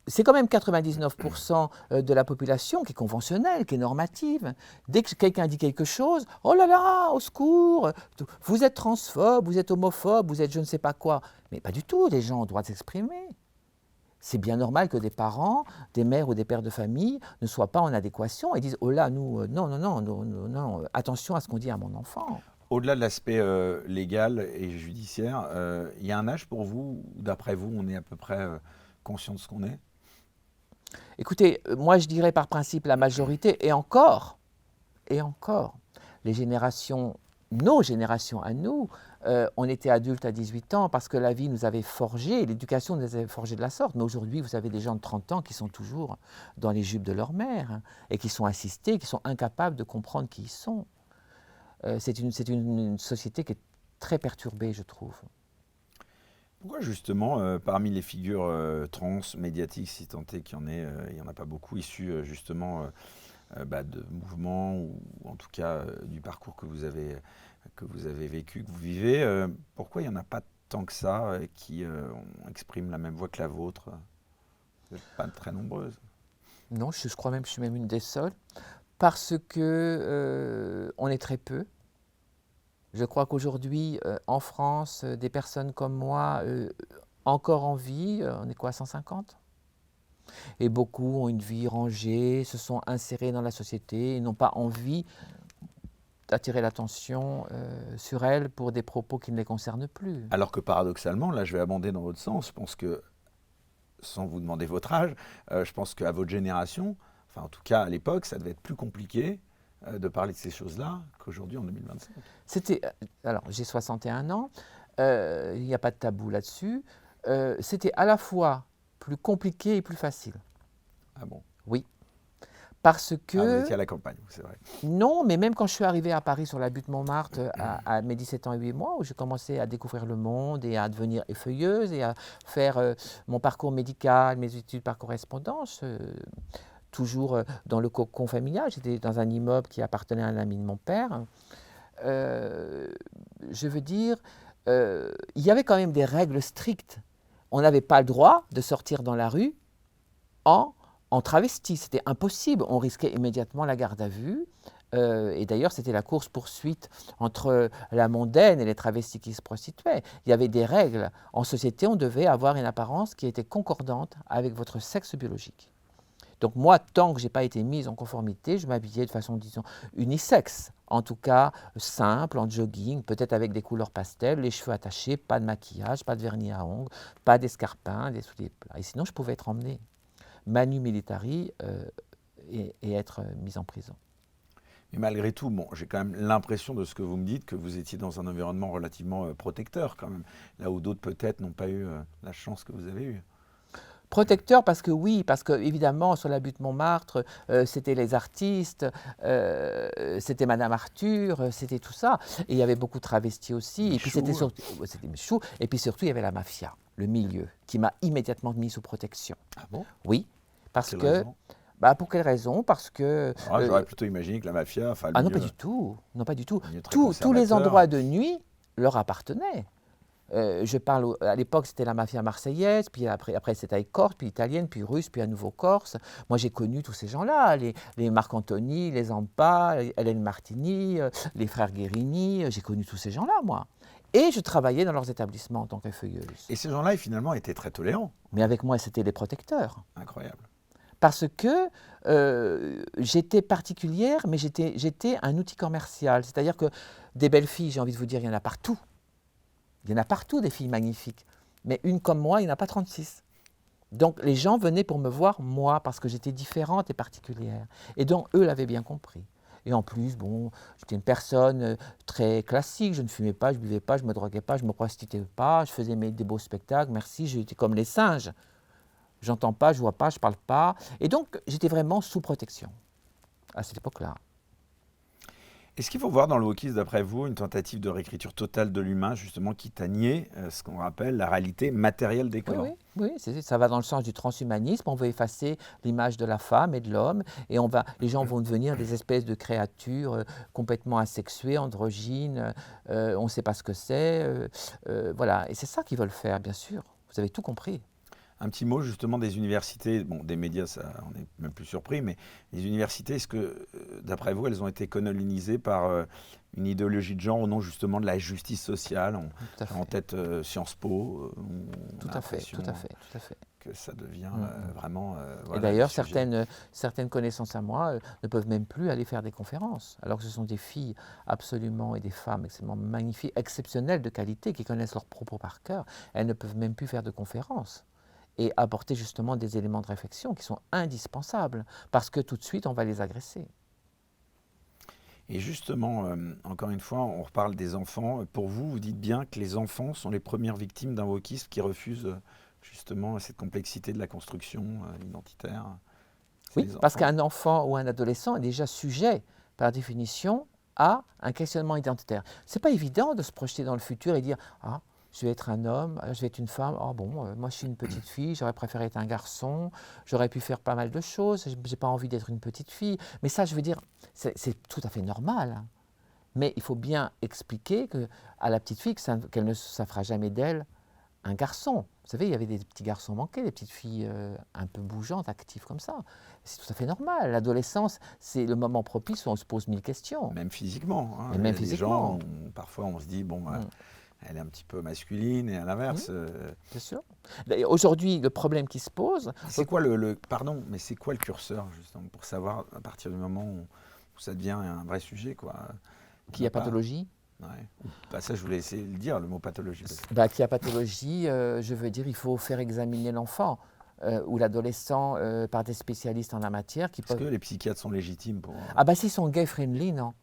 [SPEAKER 2] c'est quand même 99% de la population qui est conventionnelle, qui est normative. Dès que quelqu'un dit quelque chose, oh là là, au secours, vous êtes transphobe, vous êtes homophobe, vous êtes je ne sais pas quoi. Mais pas du tout, les gens ont le droit de s'exprimer. C'est bien normal que des parents, des mères ou des pères de famille ne soient pas en adéquation et disent « Oh là, nous, non, attention à ce qu'on dit à mon enfant ».
[SPEAKER 1] Au-delà de l'aspect légal et judiciaire, il y a un âge pour vous, où, d'après vous, on est à peu près conscient de ce qu'on est?
[SPEAKER 2] Écoutez, moi je dirais par principe la majorité, et encore, les générations, nos générations à nous, on était adultes à 18 ans parce que la vie nous avait forgés, l'éducation nous avait forgés de la sorte. Mais aujourd'hui, vous avez des gens de 30 ans qui sont toujours dans les jupes de leur mère, hein, et qui sont assistés, qui sont incapables de comprendre qui ils sont. C'est une société qui est très perturbée, je trouve.
[SPEAKER 1] Pourquoi justement, parmi les figures trans, médiatiques, si tant est qu'il y en ait, il n'y en a pas beaucoup issus justement de mouvements ou en tout cas du parcours que vous avez vécu, que vous vivez, pourquoi il n'y en a pas tant que ça qui expriment la même voix que la vôtre? Vous n'êtes pas très nombreuses.
[SPEAKER 2] Non, je crois même que je suis même une des seules, parce que on est très peu. Je crois qu'aujourd'hui, en France, des personnes comme moi, encore en vie, on est quoi, 150? Et beaucoup ont une vie rangée, se sont insérés dans la société et n'ont pas envie d'attirer l'attention sur elles pour des propos qui ne les concernent plus.
[SPEAKER 1] Alors que paradoxalement, là je vais abonder dans votre sens, je pense que, sans vous demander votre âge, je pense qu'à votre génération, enfin en tout cas à l'époque, ça devait être plus compliqué de parler de ces choses-là qu'aujourd'hui en 2025.
[SPEAKER 2] Alors j'ai 61 ans, il n'y a pas de tabou là-dessus. C'était à la fois plus compliqué et plus facile.
[SPEAKER 1] Ah bon?
[SPEAKER 2] Oui. Parce que...
[SPEAKER 1] vous étiez à la campagne, c'est vrai.
[SPEAKER 2] Non, mais même quand je suis arrivé à Paris sur la butte Montmartre à mes 17 ans et 8 mois, où j'ai commencé à découvrir le monde et à devenir effeuilleuse et à faire mon parcours médical, mes études par correspondance, toujours dans le cocon familial. J'étais dans un immeuble qui appartenait à un ami de mon père. Je veux dire, il y avait quand même des règles strictes. On n'avait pas le droit de sortir dans la rue en travesti. C'était impossible. On risquait immédiatement la garde à vue. Et d'ailleurs, c'était la course-poursuite entre la mondaine et les travestis qui se prostituaient. Il y avait des règles. En société, on devait avoir une apparence qui était concordante avec votre sexe biologique. Donc moi, tant que je n'ai pas été mise en conformité, je m'habillais de façon, disons, unisexe. En tout cas, simple, en jogging, peut-être avec des couleurs pastel, les cheveux attachés, pas de maquillage, pas de vernis à ongles, pas d'escarpins, des souliers plats. Et sinon, je pouvais être emmenée, manu militari, et être mise en prison.
[SPEAKER 1] Mais malgré tout, bon, j'ai quand même l'impression de ce que vous me dites que vous étiez dans un environnement relativement protecteur quand même, là où d'autres peut-être n'ont pas eu la chance que vous avez eue.
[SPEAKER 2] Protecteur parce que oui, parce que évidemment sur la butte Montmartre, c'était les artistes, c'était Madame Arthur, c'était tout ça. Et il y avait beaucoup de travestis aussi.
[SPEAKER 1] Michou,
[SPEAKER 2] et puis c'était Michou. Et puis surtout il y avait la mafia, le milieu, qui m'a immédiatement mis sous protection.
[SPEAKER 1] Ah bon?
[SPEAKER 2] Oui, parce
[SPEAKER 1] Quelle
[SPEAKER 2] que
[SPEAKER 1] raison?
[SPEAKER 2] bah, pour quelle raison? Parce que
[SPEAKER 1] J'aurais plutôt imaginé que la mafia, enfin le
[SPEAKER 2] ah non pas
[SPEAKER 1] milieu,
[SPEAKER 2] du tout, non pas du tout.
[SPEAKER 1] un milieu très
[SPEAKER 2] Tous les
[SPEAKER 1] conservateur.
[SPEAKER 2] endroits de nuit leur appartenaient. Je parle, à l'époque, c'était la mafia marseillaise, puis après c'était corse, puis italienne, puis russe, puis à nouveau corse. Moi, j'ai connu tous ces gens-là, les Marc Antony, les Zampa, Hélène Martini, les frères Guérini. J'ai connu tous ces gens-là, moi. Et je travaillais dans leurs établissements en tant que feuilleuse.
[SPEAKER 1] Et ces gens-là, finalement, étaient très tolérants.
[SPEAKER 2] Mais avec moi, c'était les protecteurs.
[SPEAKER 1] Incroyable.
[SPEAKER 2] Parce que j'étais particulière, mais j'étais un outil commercial. C'est-à-dire que des belles filles, j'ai envie de vous dire, il y en a partout. Il y en a partout des filles magnifiques. Mais une comme moi, il n'y en a pas 36. Donc les gens venaient pour me voir, moi, parce que j'étais différente et particulière. Et donc eux l'avaient bien compris. Et en plus, bon, j'étais une personne très classique. Je ne fumais pas, je ne buvais pas, je ne me droguais pas, je ne me prostituais pas. Je faisais des beaux spectacles, merci, j'étais comme les singes. J'entends pas, je vois pas, je parle pas. Et donc j'étais vraiment sous protection à cette époque-là.
[SPEAKER 1] Est-ce qu'il faut voir dans le wokisme, d'après vous, une tentative de réécriture totale de l'humain, justement, qui t'a nié ce qu'on rappelle la réalité matérielle des corps?
[SPEAKER 2] Oui, ça va dans le sens du transhumanisme. On veut effacer l'image de la femme et de l'homme, et les gens vont devenir des espèces de créatures complètement asexuées, androgynes. On ne sait pas ce que c'est. Voilà, et c'est ça qu'ils veulent faire, bien sûr. Vous avez tout compris.
[SPEAKER 1] Un petit mot justement des universités, bon des médias, ça, on est même plus surpris, mais les universités, est-ce que, d'après vous, elles ont été colonisées par une idéologie de genre au nom justement de la justice sociale? En tête Sciences Po,
[SPEAKER 2] tout à fait.
[SPEAKER 1] que ça devient vraiment...
[SPEAKER 2] Et
[SPEAKER 1] voilà,
[SPEAKER 2] d'ailleurs, certaines connaissances à moi ne peuvent même plus aller faire des conférences, alors que ce sont des filles absolument, et des femmes extrêmement magnifiques, exceptionnelles de qualité, qui connaissent leurs propos par cœur. Elles ne peuvent même plus faire de conférences et apporter justement des éléments de réflexion qui sont indispensables, parce que tout de suite, on va les agresser.
[SPEAKER 1] Et justement, encore une fois, on reparle des enfants. Pour vous, vous dites bien que les enfants sont les premières victimes d'un wokisme qui refuse justement cette complexité de la construction identitaire.
[SPEAKER 2] Oui, parce qu'un enfant ou un adolescent est déjà sujet, par définition, à un questionnement identitaire. Ce n'est pas évident de se projeter dans le futur et dire « Ah, je vais être un homme, je vais être une femme, oh bon, moi je suis une petite fille, j'aurais préféré être un garçon, j'aurais pu faire pas mal de choses, je n'ai pas envie d'être une petite fille. » Mais ça, je veux dire, c'est tout à fait normal. Hein. Mais il faut bien expliquer à la petite fille qu'elle ne ça fera jamais d'elle un garçon. Vous savez, il y avait des petits garçons manqués, des petites filles un peu bougeantes, actives comme ça. C'est tout à fait normal. L'adolescence, c'est le moment propice où on se pose 1000 questions.
[SPEAKER 1] Même physiquement. Hein.
[SPEAKER 2] Même physiquement.
[SPEAKER 1] Gens, parfois, on se dit, bon... Elle est un petit peu masculine et à l'inverse.
[SPEAKER 2] Bien sûr. Aujourd'hui, le problème qui se pose.
[SPEAKER 1] C'est quoi pardon, mais c'est quoi le curseur justement pour savoir à partir du moment où ça devient un vrai sujet quoi?
[SPEAKER 2] Qu'il y a pathologie.
[SPEAKER 1] Ouais. Bah, ça, je voulais essayer de le dire, le mot pathologie.
[SPEAKER 2] Qu'il y a pathologie, je veux dire, il faut faire examiner l'enfant ou l'adolescent par des spécialistes en la matière.
[SPEAKER 1] Est-ce que les psychiatres sont légitimes pour...
[SPEAKER 2] Ah bah s'ils sont gay-friendly, non.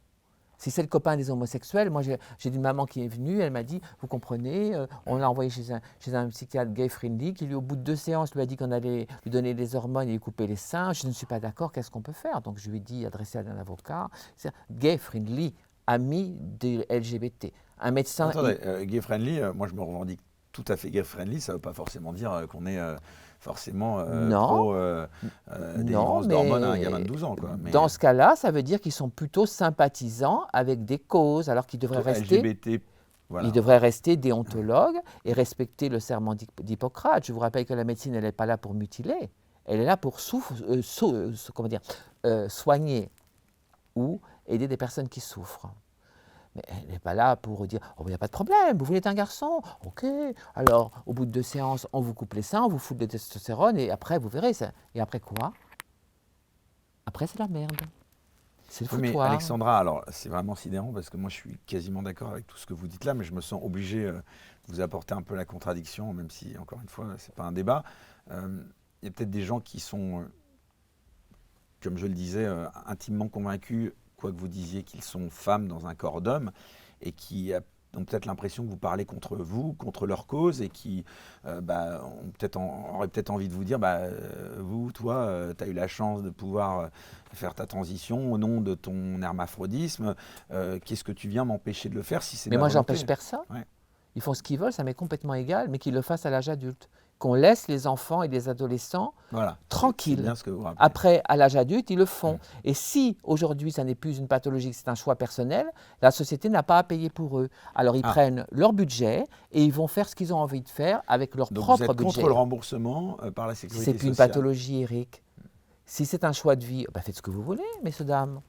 [SPEAKER 2] Si c'est le copain des homosexuels, moi j'ai une maman qui est venue, elle m'a dit, vous comprenez, on l'a envoyé chez un psychiatre gay-friendly qui, lui, au bout de 2 séances, lui a dit qu'on allait lui donner des hormones et lui couper les seins. Je ne suis pas d'accord, qu'est-ce qu'on peut faire? Donc je lui ai dit, adressé à un avocat, c'est gay-friendly, ami des LGBT. Un médecin...
[SPEAKER 1] Attendez, gay-friendly, moi je me revendique tout à fait gay-friendly, ça ne veut pas forcément dire qu'on est... forcément pro délivrance d'hormones à un gamin de 12 ans. Quoi. Mais,
[SPEAKER 2] dans ce cas-là, ça veut dire qu'ils sont plutôt sympathisants avec des causes, alors qu'ils devraient rester...
[SPEAKER 1] LGBT, voilà.
[SPEAKER 2] Ils devraient rester déontologues et respecter le serment d'Hippocrate. Je vous rappelle que la médecine, elle n'est pas là pour mutiler, elle est là pour soigner ou aider des personnes qui souffrent. Mais elle n'est pas là pour dire « Oh, il n'y a pas de problème, vous voulez être un garçon? Ok, alors au bout de 2 séances, on vous coupe les seins, on vous fout de testostérone et après, vous verrez. Ça. Et après quoi? Après, c'est la merde. C'est le
[SPEAKER 1] Oui, mais
[SPEAKER 2] foutoir.
[SPEAKER 1] Alexandra, alors c'est vraiment sidérant parce que moi je suis quasiment d'accord avec tout ce que vous dites là, mais je me sens obligé de vous apporter un peu la contradiction, même si, encore une fois, c'est pas un débat. Il y a peut-être des gens qui sont, comme je le disais, intimement convaincus, quoi que vous disiez, qu'ils sont femmes dans un corps d'homme, et qui ont peut-être l'impression que vous parlez contre vous, contre leur cause, et qui auraient peut-être envie de vous dire, vous, toi, tu as eu la chance de pouvoir faire ta transition au nom de ton hermaphrodisme, qu'est-ce que tu viens m'empêcher de le faire si c'est de
[SPEAKER 2] Mais
[SPEAKER 1] la
[SPEAKER 2] moi,
[SPEAKER 1] volonté?
[SPEAKER 2] j'empêche personne.
[SPEAKER 1] Ouais.
[SPEAKER 2] Ils font ce qu'ils veulent, ça m'est complètement égal, mais qu'ils le fassent à l'âge adulte. Qu'on laisse les enfants et les adolescents
[SPEAKER 1] Voilà. C'est
[SPEAKER 2] tranquilles.
[SPEAKER 1] bien ce que vous rappelez.
[SPEAKER 2] Après, à l'âge adulte, ils le font. Et si aujourd'hui, ça n'est plus une pathologie, que c'est un choix personnel, la société n'a pas à payer pour eux. Alors, ils prennent leur budget et ils vont faire ce qu'ils ont envie de faire avec leur
[SPEAKER 1] Donc
[SPEAKER 2] propre
[SPEAKER 1] vous êtes
[SPEAKER 2] budget.
[SPEAKER 1] contre le remboursement par la sécurité
[SPEAKER 2] C'est
[SPEAKER 1] sociale?
[SPEAKER 2] plus une pathologie, Eric. Si c'est un choix de vie, faites ce que vous voulez, messieurs, dames.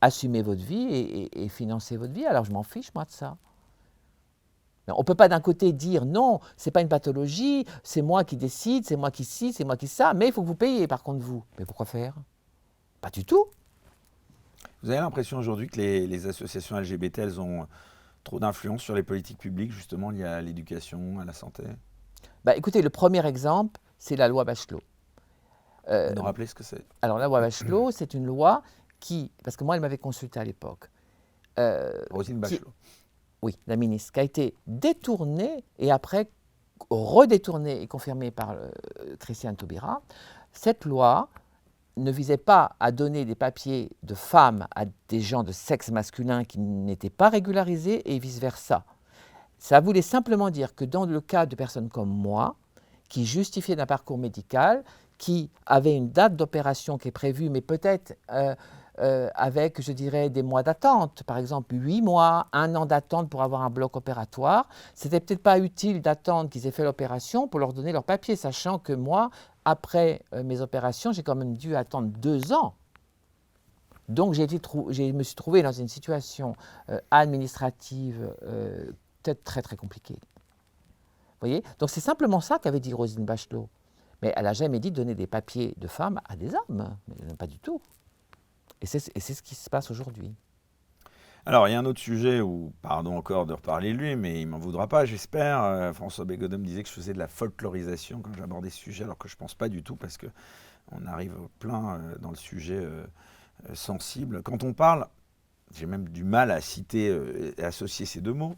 [SPEAKER 2] Assumez votre vie et financez votre vie. Alors, je m'en fiche, moi, de ça. On ne peut pas d'un côté dire non, ce n'est pas une pathologie, c'est moi qui décide, c'est moi qui ci, c'est moi qui ça, mais il faut que vous payiez par contre vous. Mais pourquoi faire? Pas du tout.
[SPEAKER 1] Vous avez l'impression aujourd'hui que les associations LGBT, elles ont trop d'influence sur les politiques publiques, justement, liées à l'éducation, à la santé?
[SPEAKER 2] Écoutez, le premier exemple, c'est la loi Bachelot.
[SPEAKER 1] Vous nous rappelez ce que c'est?
[SPEAKER 2] Alors la loi Bachelot, c'est une loi qui, parce que moi elle m'avait consulté à l'époque.
[SPEAKER 1] Roselyne Bachelot.
[SPEAKER 2] Oui, la ministre, qui a été détournée et après redétournée et confirmée par Christiane Taubira. Cette loi ne visait pas à donner des papiers de femmes à des gens de sexe masculin qui n'étaient pas régularisés et vice-versa. Ça voulait simplement dire que dans le cas de personnes comme moi, qui justifiaient d'un parcours médical, qui avaient une date d'opération qui est prévue, mais peut-être avec, je dirais, des mois d'attente, par exemple 8 mois, 1 an d'attente pour avoir un bloc opératoire, c'était peut-être pas utile d'attendre qu'ils aient fait l'opération pour leur donner leur papier, sachant que moi, après mes opérations, j'ai quand même dû attendre 2 ans. Donc je me suis trouvé dans une situation administrative peut-être très très compliquée. Vous voyez? Donc c'est simplement ça qu'avait dit Roselyne Bachelot. Mais elle n'a jamais dit de donner des papiers de femmes à des hommes, pas du tout. Et c'est ce qui se passe aujourd'hui.
[SPEAKER 1] Alors, il y a un autre sujet où, pardon encore de reparler de lui, mais il ne m'en voudra pas, j'espère. François Bégodeau me disait que je faisais de la folklorisation quand j'abordais ce sujet, alors que je ne pense pas du tout, parce qu'on arrive au plein dans le sujet sensible. Quand on parle, j'ai même du mal à citer et associer ces deux mots,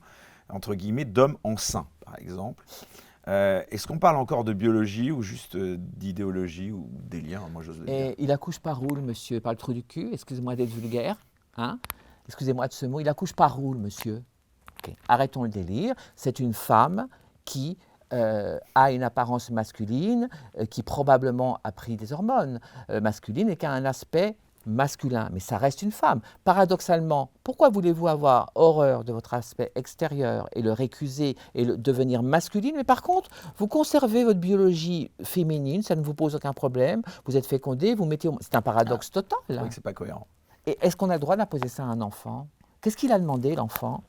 [SPEAKER 1] entre guillemets, d'homme enceint, par exemple. Est-ce qu'on parle encore de biologie ou juste d'idéologie ou délire? Moi, j'ose le dire.
[SPEAKER 2] Il accouche par roule, monsieur, par le trou du cul. Excusez-moi d'être vulgaire. Hein? Excusez-moi de ce mot. Il accouche par roule, monsieur. Okay. Arrêtons le délire. C'est une femme qui a une apparence masculine, qui probablement a pris des hormones masculines et qui a un aspect masculin, mais ça reste une femme. Paradoxalement, pourquoi voulez-vous avoir horreur de votre aspect extérieur et le récuser et devenir masculine? Mais par contre, vous conservez votre biologie féminine, ça ne vous pose aucun problème, vous êtes fécondé, vous mettez... C'est un paradoxe total.
[SPEAKER 1] C'est vrai que c'est pas cohérent.
[SPEAKER 2] Et est-ce qu'on a le droit d'imposer ça à un enfant? Qu'est-ce qu'il a demandé, l'enfant?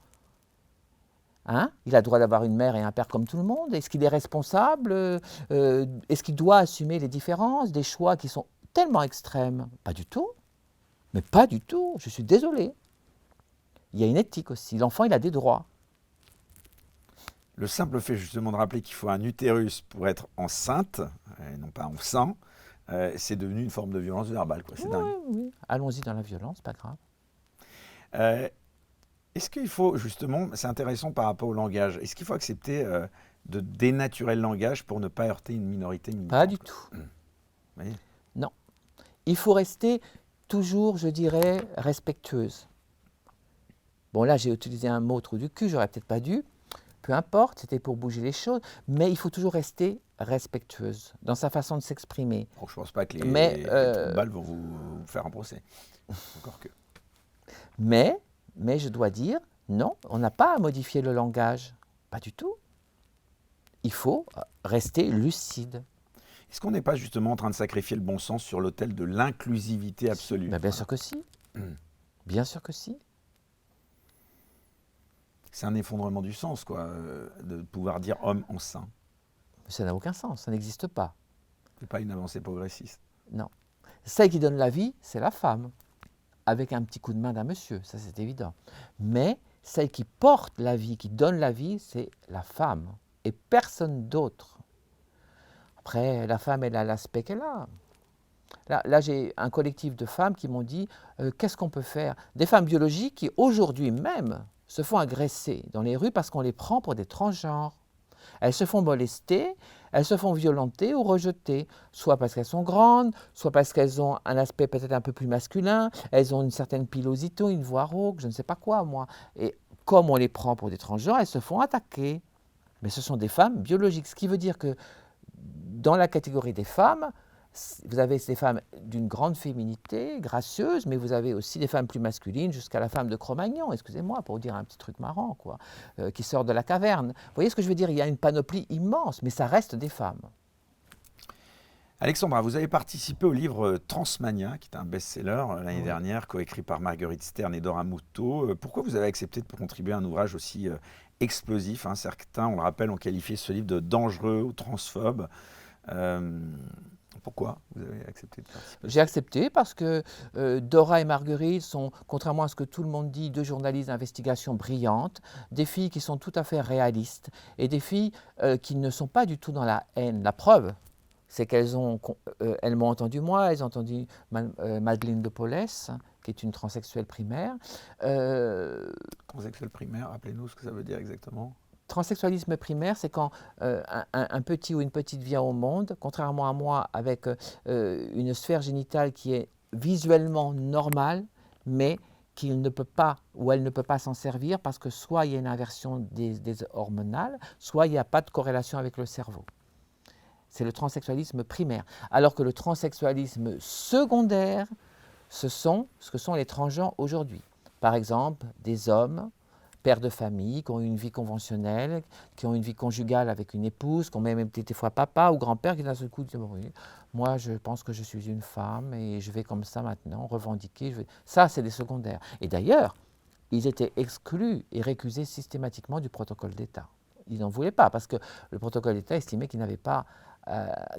[SPEAKER 2] Hein? Il a le droit d'avoir une mère et un père comme tout le monde? Est-ce qu'il est responsable? Est-ce qu'il doit assumer les différences, des choix qui sont tellement extrêmes? Pas du tout. Mais pas du tout, je suis désolé. Il y a une éthique aussi. L'enfant, il a des droits.
[SPEAKER 1] Le simple fait justement de rappeler qu'il faut un utérus pour être enceinte, et non pas enceint, c'est devenu une forme de violence verbale. C'est dingue.
[SPEAKER 2] Oui. Allons-y dans la violence, pas grave.
[SPEAKER 1] Est-ce qu'il faut justement, c'est intéressant par rapport au langage, est-ce qu'il faut accepter de dénaturer le langage pour ne pas heurter une minorité militante?
[SPEAKER 2] Pas du tout.
[SPEAKER 1] Oui.
[SPEAKER 2] Non. Il faut rester toujours, je dirais, respectueuse. Bon, là, j'ai utilisé un mot trou du cul, j'aurais peut-être pas dû. Peu importe, c'était pour bouger les choses. Mais il faut toujours rester respectueuse dans sa façon de s'exprimer.
[SPEAKER 1] Bon, je ne pense pas que les trous de balles vont vous faire un procès. Encore que.
[SPEAKER 2] Mais je dois dire, non, on n'a pas à modifier le langage. Pas du tout. Il faut rester lucide.
[SPEAKER 1] Est-ce qu'on n'est pas justement en train de sacrifier le bon sens sur l'autel de l'inclusivité absolue?
[SPEAKER 2] Bien sûr que si. Bien sûr que si.
[SPEAKER 1] C'est un effondrement du sens, quoi, de pouvoir dire homme enceint.
[SPEAKER 2] Ça n'a aucun sens, ça n'existe pas.
[SPEAKER 1] C'est pas une avancée progressiste.
[SPEAKER 2] Non. Celle qui donne la vie, c'est la femme, avec un petit coup de main d'un monsieur, ça c'est évident. Mais celle qui porte la vie, qui donne la vie, c'est la femme, et personne d'autre. Après, la femme, elle a l'aspect qu'elle a. Là, j'ai un collectif de femmes qui m'ont dit qu'est-ce qu'on peut faire? Des femmes biologiques qui, aujourd'hui même, se font agresser dans les rues parce qu'on les prend pour des transgenres. Elles se font molester, elles se font violenter ou rejeter, soit parce qu'elles sont grandes, soit parce qu'elles ont un aspect peut-être un peu plus masculin, elles ont une certaine pilosité, une voix rauque, je ne sais pas quoi, moi. Et comme on les prend pour des transgenres, elles se font attaquer. Mais ce sont des femmes biologiques, ce qui veut dire que dans la catégorie des femmes, vous avez des femmes d'une grande féminité, gracieuses, mais vous avez aussi des femmes plus masculines, jusqu'à la femme de Cro-Magnon, excusez-moi, pour dire un petit truc marrant, quoi, qui sort de la caverne. Vous voyez ce que je veux dire? Il y a une panoplie immense, mais ça reste des femmes.
[SPEAKER 1] Alexandra, vous avez participé au livre Transmania, qui est un best-seller l'année dernière, coécrit par Marguerite Stern et Dora Muto. Pourquoi vous avez accepté de contribuer à un ouvrage aussi explosif, hein? Certains, on le rappelle, ont qualifié ce livre de dangereux ou transphobe. Pourquoi vous avez accepté de participer?
[SPEAKER 2] J'ai accepté parce que Dora et Marguerite sont, contrairement à ce que tout le monde dit, deux journalistes d'investigation brillantes, des filles qui sont tout à fait réalistes et des filles qui ne sont pas du tout dans la haine. La preuve, c'est qu'elles elles m'ont entendu moi, elles ont entendu Madeleine de Paulès, qui est une transsexuelle primaire.
[SPEAKER 1] Transsexuelle primaire, rappelez-nous ce que ça veut dire exactement.
[SPEAKER 2] Transsexualisme primaire, c'est quand un petit ou une petite vient au monde, contrairement à moi, avec une sphère génitale qui est visuellement normale, mais qu'il ne peut pas ou elle ne peut pas s'en servir parce que soit il y a une inversion des hormonales, soit il n'y a pas de corrélation avec le cerveau. C'est le transsexualisme primaire. Alors que le transsexualisme secondaire, ce que sont les transgenres aujourd'hui. Par exemple, des hommes, pères de famille, qui ont une vie conventionnelle, qui ont une vie conjugale avec une épouse, qui ont même été des fois papa ou grand-père, qui d'un seul coup disent bon, oui, moi je pense que je suis une femme et je vais comme ça maintenant revendiquer. Ça, c'est des secondaires. Et d'ailleurs, ils étaient exclus et récusés systématiquement du protocole d'État. Ils n'en voulaient pas parce que le protocole d'État estimait qu'ils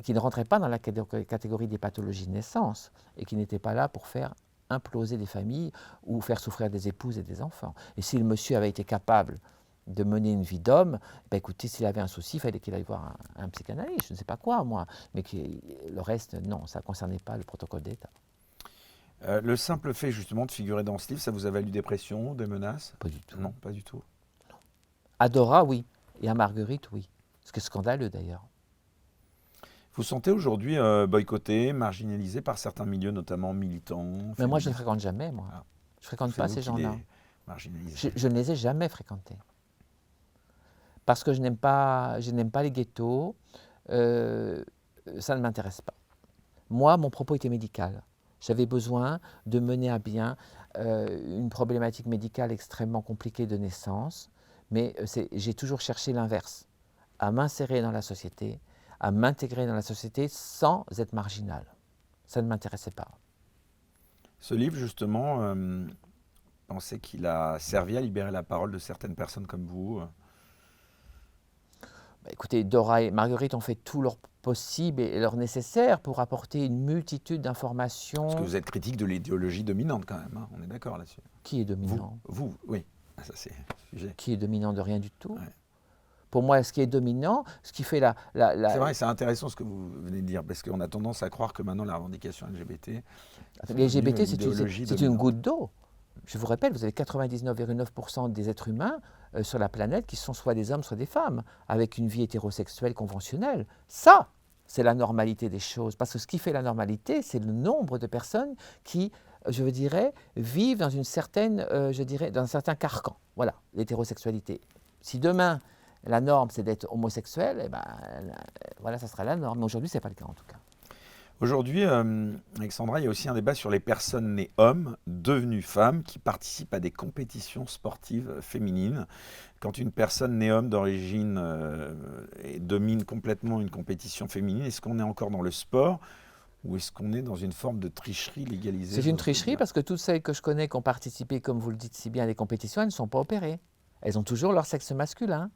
[SPEAKER 2] qu'ils ne rentraient pas dans la catégorie des pathologies de naissance et qu'ils n'étaient pas là pour faire imploser des familles ou faire souffrir des épouses et des enfants. Et si le monsieur avait été capable de mener une vie d'homme, ben écoutez, s'il avait un souci, il fallait qu'il aille voir un psychanalyste, je ne sais pas quoi, moi. Mais le reste, non, ça ne concernait pas le protocole d'État.
[SPEAKER 1] Le simple fait justement de figurer dans ce livre, ça vous a valu des pressions, des menaces?
[SPEAKER 2] Pas du tout.
[SPEAKER 1] Non, pas du tout.
[SPEAKER 2] Non. À Dora, oui. Et à Marguerite, oui. Ce qui est scandaleux d'ailleurs.
[SPEAKER 1] Vous vous sentez aujourd'hui boycotté, marginalisé par certains milieux, notamment militants?
[SPEAKER 2] Mais moi, je ne fréquente jamais, moi.
[SPEAKER 1] Ah.
[SPEAKER 2] Je ne fréquente pas ces gens-là. Je ne les ai jamais fréquentés. Parce que je n'aime pas les ghettos, ça ne m'intéresse pas. Moi, mon propos était médical. J'avais besoin de mener à bien une problématique médicale extrêmement compliquée de naissance, mais j'ai toujours cherché l'inverse, à m'insérer dans la société, à m'intégrer dans la société sans être marginal. Ça ne m'intéressait pas.
[SPEAKER 1] Ce livre, justement, pensez qu'il a servi à libérer la parole de certaines personnes comme vous?
[SPEAKER 2] Écoutez, Dora et Marguerite ont fait tout leur possible et leur nécessaire pour apporter une multitude d'informations.
[SPEAKER 1] Parce que vous êtes critique de l'idéologie dominante quand même, hein, on est d'accord là-dessus.
[SPEAKER 2] Qui est dominant?
[SPEAKER 1] Vous, oui, ça c'est le sujet.
[SPEAKER 2] Qui est dominant de rien du tout?
[SPEAKER 1] Ouais.
[SPEAKER 2] Pour moi, ce qui est dominant, ce qui fait
[SPEAKER 1] C'est vrai, c'est intéressant ce que vous venez de dire, parce qu'on a tendance à croire que maintenant la revendication LGBT...
[SPEAKER 2] LGBT, c'est une goutte d'eau. Je vous répète, vous avez 99,9% des êtres humains sur la planète qui sont soit des hommes, soit des femmes, avec une vie hétérosexuelle conventionnelle. Ça, c'est la normalité des choses. Parce que ce qui fait la normalité, c'est le nombre de personnes qui, je dirais, vivent dans une certaine, dans un certain carcan. Voilà, l'hétérosexualité. Si demain, la norme, c'est d'être homosexuel, eh ben, voilà, ça sera la norme. Mais aujourd'hui, ce n'est pas le cas, en tout cas.
[SPEAKER 1] Aujourd'hui, Alexandra, il y a aussi un débat sur les personnes nées hommes, devenues femmes, qui participent à des compétitions sportives féminines. Quand une personne née homme d'origine domine complètement une compétition féminine, est-ce qu'on est encore dans le sport ou est-ce qu'on est dans une forme de tricherie légalisée?
[SPEAKER 2] C'est une tricherie parce que toutes celles que je connais qui ont participé, comme vous le dites si bien, à des compétitions, elles ne sont pas opérées. Elles ont toujours leur sexe masculin.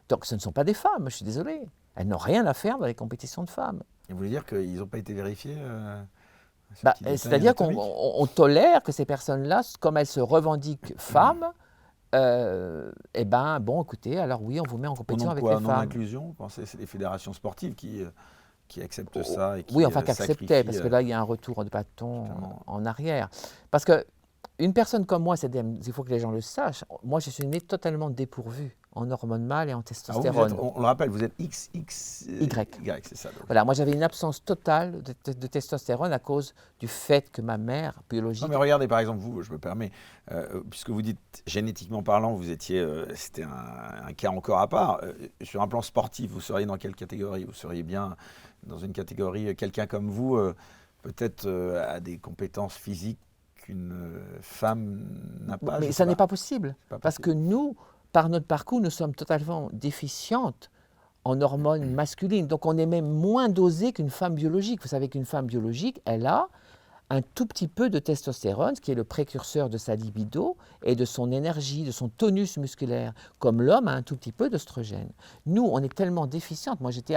[SPEAKER 2] Donc ce ne sont pas des femmes, je suis désolé. Elles n'ont rien à faire dans les compétitions de femmes.
[SPEAKER 1] Et vous voulez dire qu'ils n'ont pas été vérifiés ce petit détail
[SPEAKER 2] C'est-à-dire qu'on
[SPEAKER 1] anatomique?
[SPEAKER 2] on tolère que ces personnes-là, comme elles se revendiquent femmes, eh ben, bon, écoutez, alors oui, on vous met en
[SPEAKER 1] Au nom
[SPEAKER 2] compétition
[SPEAKER 1] de
[SPEAKER 2] avec
[SPEAKER 1] quoi?
[SPEAKER 2] les
[SPEAKER 1] Au nom
[SPEAKER 2] femmes.
[SPEAKER 1] d'inclusion? Vous pensez que c'est les fédérations sportives qui acceptent ça et qui
[SPEAKER 2] Oui, enfin qu'acceptait,
[SPEAKER 1] sacrifient
[SPEAKER 2] parce que là, il y a un retour de bâton
[SPEAKER 1] clairement.
[SPEAKER 2] en arrière. Parce que une personne comme moi, il faut que les gens le sachent, moi, je suis né totalement dépourvu en hormones mâles et en
[SPEAKER 1] Alors vous
[SPEAKER 2] testostérone.
[SPEAKER 1] on le rappelle, vous êtes XXY,
[SPEAKER 2] Y.
[SPEAKER 1] c'est ça. Donc.
[SPEAKER 2] Voilà, moi j'avais une absence totale de testostérone à cause du fait que ma mère biologique.
[SPEAKER 1] Non mais regardez par exemple vous, je me permets, puisque vous dites génétiquement parlant, vous étiez, c'était un cas encore à part. Sur un plan sportif, vous seriez dans quelle catégorie? Vous seriez bien dans une catégorie, quelqu'un comme vous, peut-être a des compétences physiques qu'une femme n'a pas.
[SPEAKER 2] Mais ça n'est pas possible,
[SPEAKER 1] Pas
[SPEAKER 2] parce que nous, par notre parcours, nous sommes totalement déficientes en hormones masculines. Donc on est même moins dosé qu'une femme biologique. Vous savez qu'une femme biologique, elle a un tout petit peu de testostérone, ce qui est le précurseur de sa libido et de son énergie, de son tonus musculaire, comme l'homme a un tout petit peu d'œstrogène. Nous, on est tellement déficientes. Moi, j'étais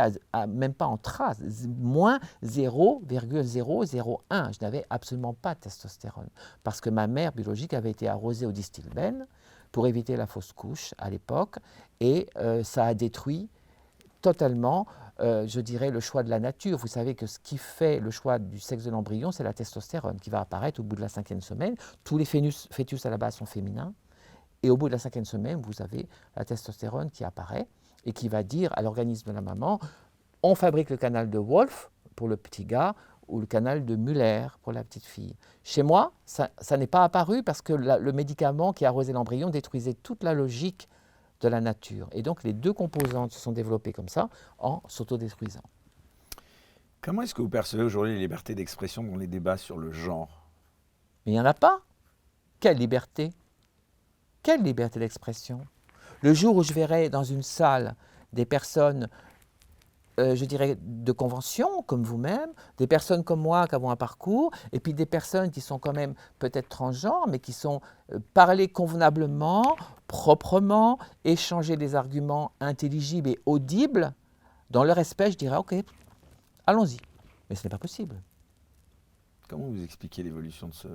[SPEAKER 2] même pas en trace, moins 0,001. Je n'avais absolument pas de testostérone, parce que ma mère biologique avait été arrosée au distilbène pour éviter la fausse couche à l'époque, et ça a détruit totalement, je dirais, le choix de la nature. Vous savez que ce qui fait le choix du sexe de l'embryon, c'est la testostérone qui va apparaître au bout de la 5e semaine. Tous les fœtus à la base sont féminins. Et au bout de la 5e semaine, vous avez la testostérone qui apparaît et qui va dire à l'organisme de la maman, on fabrique le canal de Wolff pour le petit gars ou le canal de Muller pour la petite fille. Chez moi, ça n'est pas apparu parce que le médicament qui arrosait l'embryon détruisait toute la logique de la nature. Et donc les deux composantes se sont développées comme ça en s'autodétruisant.
[SPEAKER 1] Comment est-ce que vous percevez aujourd'hui les libertés d'expression dans les débats sur le genre?
[SPEAKER 2] Mais il n'y en a pas. Quelle liberté? Quelle liberté d'expression? Le jour où je verrai dans une salle des personnes, je dirais, de convention, comme vous-même, des personnes comme moi qui avons un parcours, et puis des personnes qui sont quand même peut-être transgenres, mais qui sont parlées convenablement, proprement, échanger des arguments intelligibles et audibles, dans le respect, je dirais, ok, allons-y. Mais ce n'est pas possible.
[SPEAKER 1] Comment vous expliquez l'évolution de ce...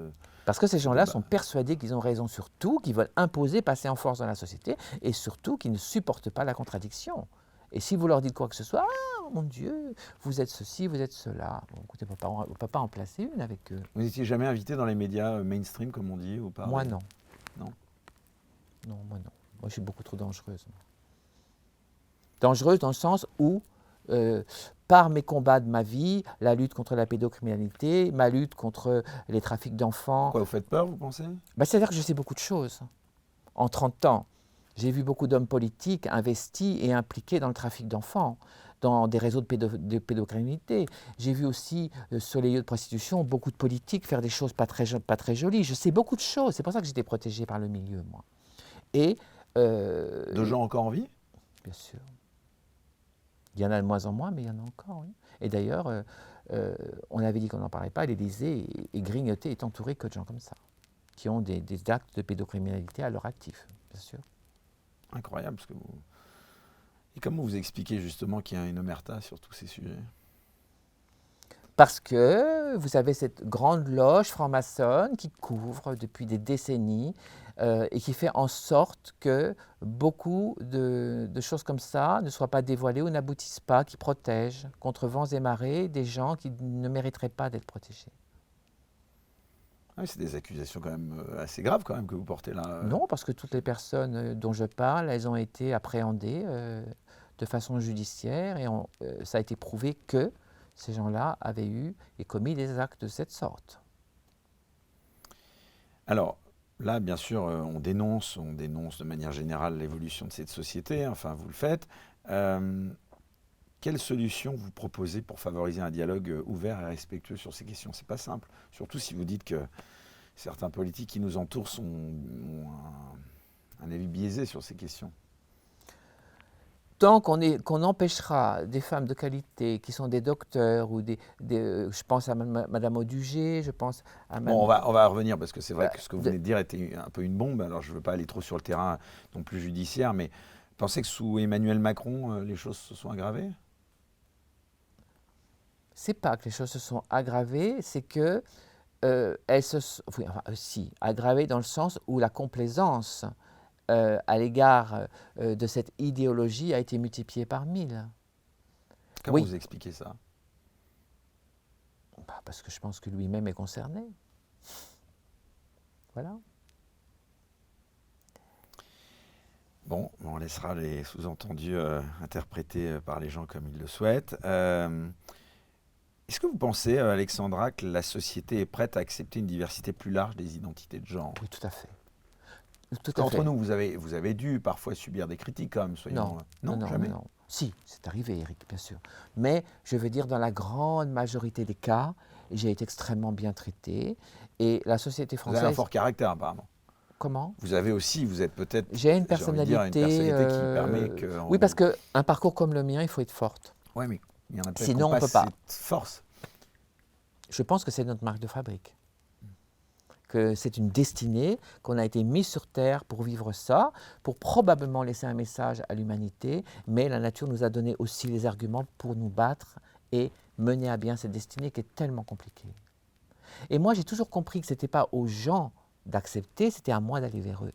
[SPEAKER 2] Parce que ces gens-là
[SPEAKER 1] débat
[SPEAKER 2] sont persuadés qu'ils ont raison sur tout, qu'ils veulent imposer, passer en force dans la société, et surtout qu'ils ne supportent pas la contradiction. Et si vous leur dites quoi que ce soit, ah mon Dieu, vous êtes ceci, vous êtes cela. Bon, écoutez, on ne peut pas en placer une avec eux.
[SPEAKER 1] Vous n'étiez jamais invité dans les médias mainstream, comme on dit, ou pas?
[SPEAKER 2] Moi non.
[SPEAKER 1] Non.
[SPEAKER 2] Non, moi non. Moi je suis beaucoup trop dangereuse. Dangereuse dans le sens où, par mes combats de ma vie, la lutte contre la pédocriminalité, ma lutte contre les trafics d'enfants.
[SPEAKER 1] Pourquoi vous faites peur, vous pensez?
[SPEAKER 2] C'est-à-dire que je sais beaucoup de choses. En 30 ans, j'ai vu beaucoup d'hommes politiques investis et impliqués dans le trafic d'enfants, dans des réseaux de pédocriminalité. J'ai vu aussi sur les lieux de prostitution beaucoup de politiques faire des choses pas très jolies. Je sais beaucoup de choses. C'est pour ça que j'étais protégée par le milieu, moi. Et
[SPEAKER 1] De gens encore en vie?
[SPEAKER 2] bien sûr. Il y en a de moins en moins, mais il y en a encore, oui. Et d'ailleurs, on avait dit qu'on n'en parlait pas. L'Élysée est grignoté, est entouré que de gens comme ça, qui ont des actes de pédocriminalité à leur actif, bien sûr.
[SPEAKER 1] Incroyable, parce que vous... Et comment vous expliquez justement qu'il y a une omerta sur tous ces sujets?
[SPEAKER 2] Parce que vous avez cette grande loge franc-maçonne qui couvre depuis des décennies et qui fait en sorte que beaucoup de choses comme ça ne soient pas dévoilées ou n'aboutissent pas, qui protègent contre vents et marées des gens qui ne mériteraient pas d'être protégés.
[SPEAKER 1] Ah oui, c'est des accusations quand même assez graves quand même que vous portez là.
[SPEAKER 2] Non, parce que toutes les personnes dont je parle, elles ont été appréhendées de façon judiciaire et ça a été prouvé que ces gens-là avaient eu et commis des actes de cette sorte.
[SPEAKER 1] Alors, là, bien sûr, on dénonce de manière générale l'évolution de cette société, enfin, vous le faites. Quelle solution vous proposez pour favoriser un dialogue ouvert et respectueux sur ces questions? C'est pas simple, surtout si vous dites que certains politiques qui nous entourent ont un avis biaisé sur ces questions.
[SPEAKER 2] tant qu'on empêchera des femmes de qualité qui sont des docteurs ou je pense à Madame Audugé, je pense à
[SPEAKER 1] Bon, on va revenir parce que c'est vrai que ce que vous venez de dire était un peu une bombe. Alors, je ne veux pas aller trop sur le terrain non plus judiciaire, mais pensez que sous Emmanuel Macron, les choses se sont aggravées?
[SPEAKER 2] C'est pas que les choses se sont aggravées, c'est que oui, enfin, si, aggravées dans le sens où la complaisance à l'égard de cette idéologie a été multipliée par 1000.
[SPEAKER 1] Comment
[SPEAKER 2] Oui.
[SPEAKER 1] vous expliquez ça?
[SPEAKER 2] Bah, parce que je pense que lui-même est concerné. Voilà.
[SPEAKER 1] Bon, on laissera les sous-entendus interprétés par les gens comme ils le souhaitent. Est-ce que vous pensez, Alexandra, que la société est prête à accepter une diversité plus large des identités de genre?
[SPEAKER 2] Oui, tout à fait.
[SPEAKER 1] Entre nous, vous avez dû parfois subir des critiques, quand même, soyons...
[SPEAKER 2] Non,
[SPEAKER 1] jamais.
[SPEAKER 2] non. Si, c'est arrivé, Eric, bien sûr. Mais je veux dire, dans la grande majorité des cas, j'ai été extrêmement bien traité. Et la société
[SPEAKER 1] Vous
[SPEAKER 2] française...
[SPEAKER 1] avez un fort caractère, apparemment.
[SPEAKER 2] Comment?
[SPEAKER 1] Vous êtes peut-être,
[SPEAKER 2] J'ai une
[SPEAKER 1] j'ai envie de dire, une
[SPEAKER 2] personnalité...
[SPEAKER 1] personnalité qui permet que...
[SPEAKER 2] Oui, parce qu'un parcours comme le mien, il faut être forte.
[SPEAKER 1] Oui, mais il y en a peut-être qui
[SPEAKER 2] Sinon,
[SPEAKER 1] n'ont
[SPEAKER 2] on ne
[SPEAKER 1] pas
[SPEAKER 2] peut pas.
[SPEAKER 1] cette force.
[SPEAKER 2] Je pense que c'est notre marque de fabrique. Que c'est une destinée, qu'on a été mis sur Terre pour vivre ça, pour probablement laisser un message à l'humanité, mais la nature nous a donné aussi les arguments pour nous battre et mener à bien cette destinée qui est tellement compliquée. Et moi, j'ai toujours compris que ce n'était pas aux gens d'accepter, c'était à moi d'aller vers eux.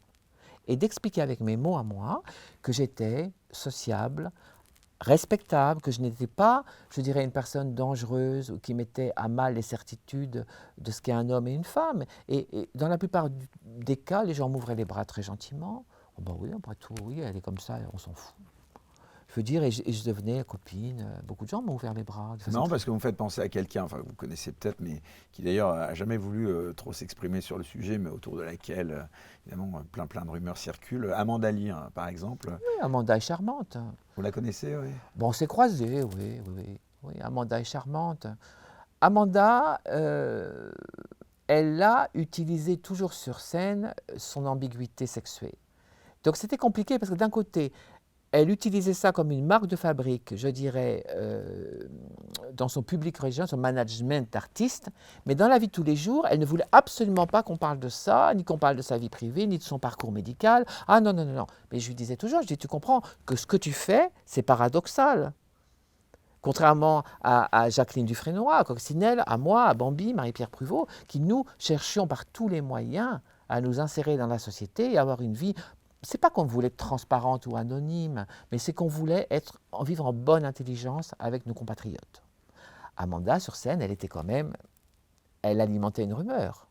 [SPEAKER 2] Et d'expliquer avec mes mots à moi que j'étais sociable, respectable, que je n'étais pas, je dirais, une personne dangereuse ou qui mettait à mal les certitudes de ce qu'est un homme et une femme. Et dans la plupart des cas, les gens m'ouvraient les bras très gentiment. Oh ben oui, après tout, oui, elle est comme ça, on s'en fout. Je veux dire, et je devenais copine. Beaucoup de gens m'ont ouvert les bras.
[SPEAKER 1] C'est marrant parce que vous me faites penser à quelqu'un, enfin vous connaissez peut-être, mais qui d'ailleurs n'a jamais voulu trop s'exprimer sur le sujet, mais autour de laquelle, évidemment, plein de rumeurs circulent. Amanda Lear, hein, par exemple.
[SPEAKER 2] Oui, Amanda est charmante.
[SPEAKER 1] Vous la connaissez, oui?
[SPEAKER 2] Bon, on s'est croisés, oui, Amanda est charmante. Amanda, elle a utilisé toujours sur scène son ambiguïté sexuée. Donc c'était compliqué parce que d'un côté, elle utilisait ça comme une marque de fabrique, je dirais, dans son public régional, son management d'artiste, mais dans la vie de tous les jours, elle ne voulait absolument pas qu'on parle de ça, ni qu'on parle de sa vie privée, ni de son parcours médical. Ah non, non, non, non. Mais je lui disais toujours, je dis, tu comprends que ce que tu fais, c'est paradoxal. Contrairement à Jacqueline Dufresnoy, à Coccinelle, à moi, à Bambi, Marie-Pierre Pruvot, qui nous cherchions par tous les moyens à nous insérer dans la société et avoir une vie. C'est pas qu'on voulait être transparente ou anonyme, mais c'est qu'on voulait vivre en bonne intelligence avec nos compatriotes. Amanda, sur scène, elle était quand même, elle alimentait une rumeur.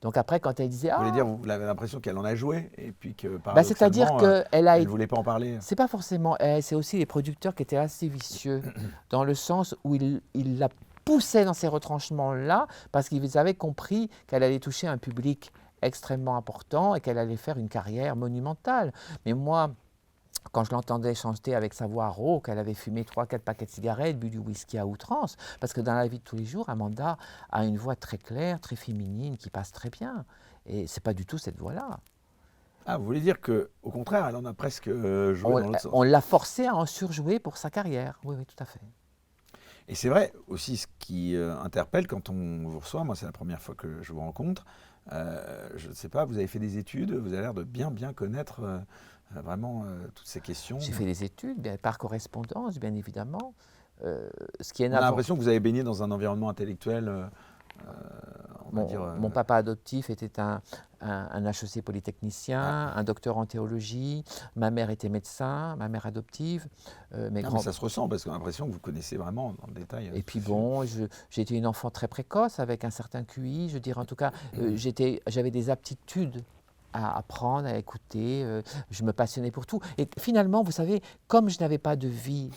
[SPEAKER 2] Donc après, quand elle disait,
[SPEAKER 1] Vous voulez dire, vous avez l'impression qu'elle en a joué et puis que
[SPEAKER 2] c'est-à-dire
[SPEAKER 1] paradoxalement,
[SPEAKER 2] qu'elle
[SPEAKER 1] elle ne voulait pas en parler.
[SPEAKER 2] C'est pas forcément elle, c'est aussi les producteurs qui étaient assez vicieux, dans le sens où ils la poussaient dans ces retranchements-là, parce qu'ils avaient compris qu'elle allait toucher un public extrêmement important et qu'elle allait faire une carrière monumentale. Mais moi, quand je l'entendais chanter avec sa voix rauque, qu'elle avait fumé 3-4 paquets de cigarettes, bu du whisky à outrance, parce que dans la vie de tous les jours, Amanda a une voix très claire, très féminine, qui passe très bien. Et c'est pas du tout cette voix-là.
[SPEAKER 1] Ah, vous voulez dire qu'au contraire, elle en a presque joué dans l'autre sens.
[SPEAKER 2] On l'a forcée à en surjouer pour sa carrière. Oui, tout à fait.
[SPEAKER 1] Et c'est vrai aussi ce qui interpelle quand on vous reçoit, moi c'est la première fois que je vous rencontre, je ne sais pas, vous avez fait des études, vous avez l'air de bien connaître vraiment toutes ces questions.
[SPEAKER 2] J'ai fait des études, par correspondance, bien évidemment. Ce qui est
[SPEAKER 1] On a l'impression que vous avez baigné dans un environnement intellectuel,
[SPEAKER 2] mon papa adoptif était un HEC polytechnicien, un docteur en théologie. Ma mère était médecin, ma mère adoptive.
[SPEAKER 1] Mais ça se ressent parce qu'on a l'impression que vous connaissez vraiment dans le détail.
[SPEAKER 2] Et puis bon, j'ai été une enfant très précoce avec un certain QI. Je dirais en tout cas, j'avais des aptitudes à apprendre, à écouter, je me passionnais pour tout. Et finalement, vous savez, comme je n'avais pas de vie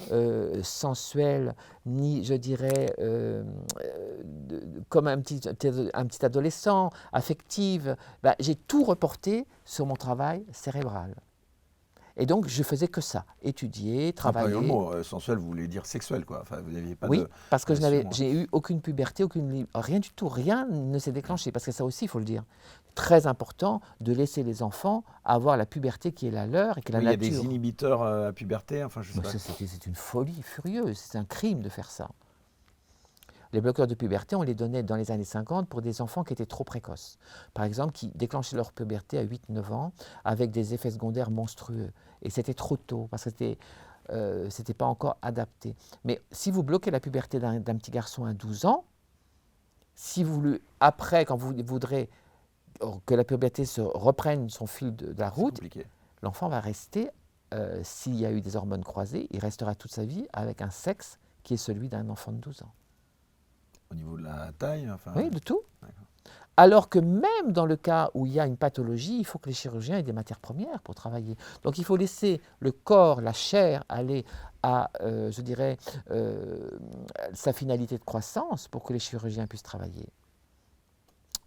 [SPEAKER 2] sensuelle, ni, je dirais, comme un petit adolescent, affective, j'ai tout reporté sur mon travail cérébral. Et donc, je faisais que ça, étudier,
[SPEAKER 1] Enfin, le
[SPEAKER 2] travailler.
[SPEAKER 1] mot sensuel, vous voulez dire sexuel, quoi. Enfin, vous n'aviez pas
[SPEAKER 2] Oui,
[SPEAKER 1] de
[SPEAKER 2] parce que
[SPEAKER 1] relation.
[SPEAKER 2] j'ai eu aucune puberté, rien du tout, rien ne s'est déclenché. Parce que ça aussi, il faut le dire, très important de laisser les enfants avoir la puberté qui est la leur et qui est la
[SPEAKER 1] Oui, il y a des
[SPEAKER 2] nature.
[SPEAKER 1] inhibiteurs à puberté, enfin, je sais
[SPEAKER 2] Mais
[SPEAKER 1] pas.
[SPEAKER 2] c'est une folie furieuse, c'est un crime de faire ça. Les bloqueurs de puberté, on les donnait dans les années 50 pour des enfants qui étaient trop précoces. Par exemple, qui déclenchaient leur puberté à 8-9 ans avec des effets secondaires monstrueux. Et c'était trop tôt, parce que c'était pas encore adapté. Mais si vous bloquez la puberté d'un petit garçon à 12 ans, si vous après, quand vous voudrez que la puberté se reprenne son fil de la
[SPEAKER 1] C'est
[SPEAKER 2] route,
[SPEAKER 1] compliqué.
[SPEAKER 2] l'enfant va rester, s'il y a eu des hormones croisées, il restera toute sa vie avec un sexe qui est celui d'un enfant de 12 ans.
[SPEAKER 1] Au niveau de la taille, enfin.
[SPEAKER 2] Oui, de tout.
[SPEAKER 1] D'accord.
[SPEAKER 2] Alors que même dans le cas où il y a une pathologie, il faut que les chirurgiens aient des matières premières pour travailler. Donc il faut laisser le corps, la chair aller à, je dirais, sa finalité de croissance pour que les chirurgiens puissent travailler.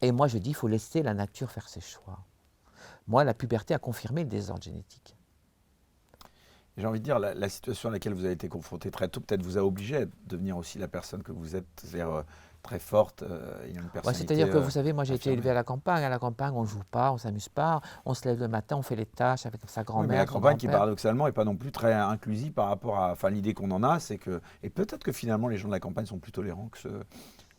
[SPEAKER 2] Et moi je dis, il faut laisser la nature faire ses choix. Moi, la puberté a confirmé le désordre génétique.
[SPEAKER 1] J'ai envie de dire, la situation à laquelle vous avez été confronté très tôt, peut-être vous a obligé à devenir aussi la personne que vous êtes, c'est-à-dire très forte, il y a une
[SPEAKER 2] Ouais,
[SPEAKER 1] personnalité
[SPEAKER 2] c'est-à-dire que vous savez, moi j'ai été
[SPEAKER 1] affirmée.
[SPEAKER 2] élevé à la campagne. À la campagne, on ne joue pas, on ne s'amuse pas, on se lève le matin, on fait les tâches avec sa
[SPEAKER 1] Oui, mais la
[SPEAKER 2] grand-mère, son
[SPEAKER 1] campagne qui
[SPEAKER 2] grand-père.
[SPEAKER 1] paradoxalement n'est pas non plus très inclusive par rapport à, enfin l'idée qu'on en a, c'est que, et peut-être que finalement les gens de la campagne sont plus tolérants que ceux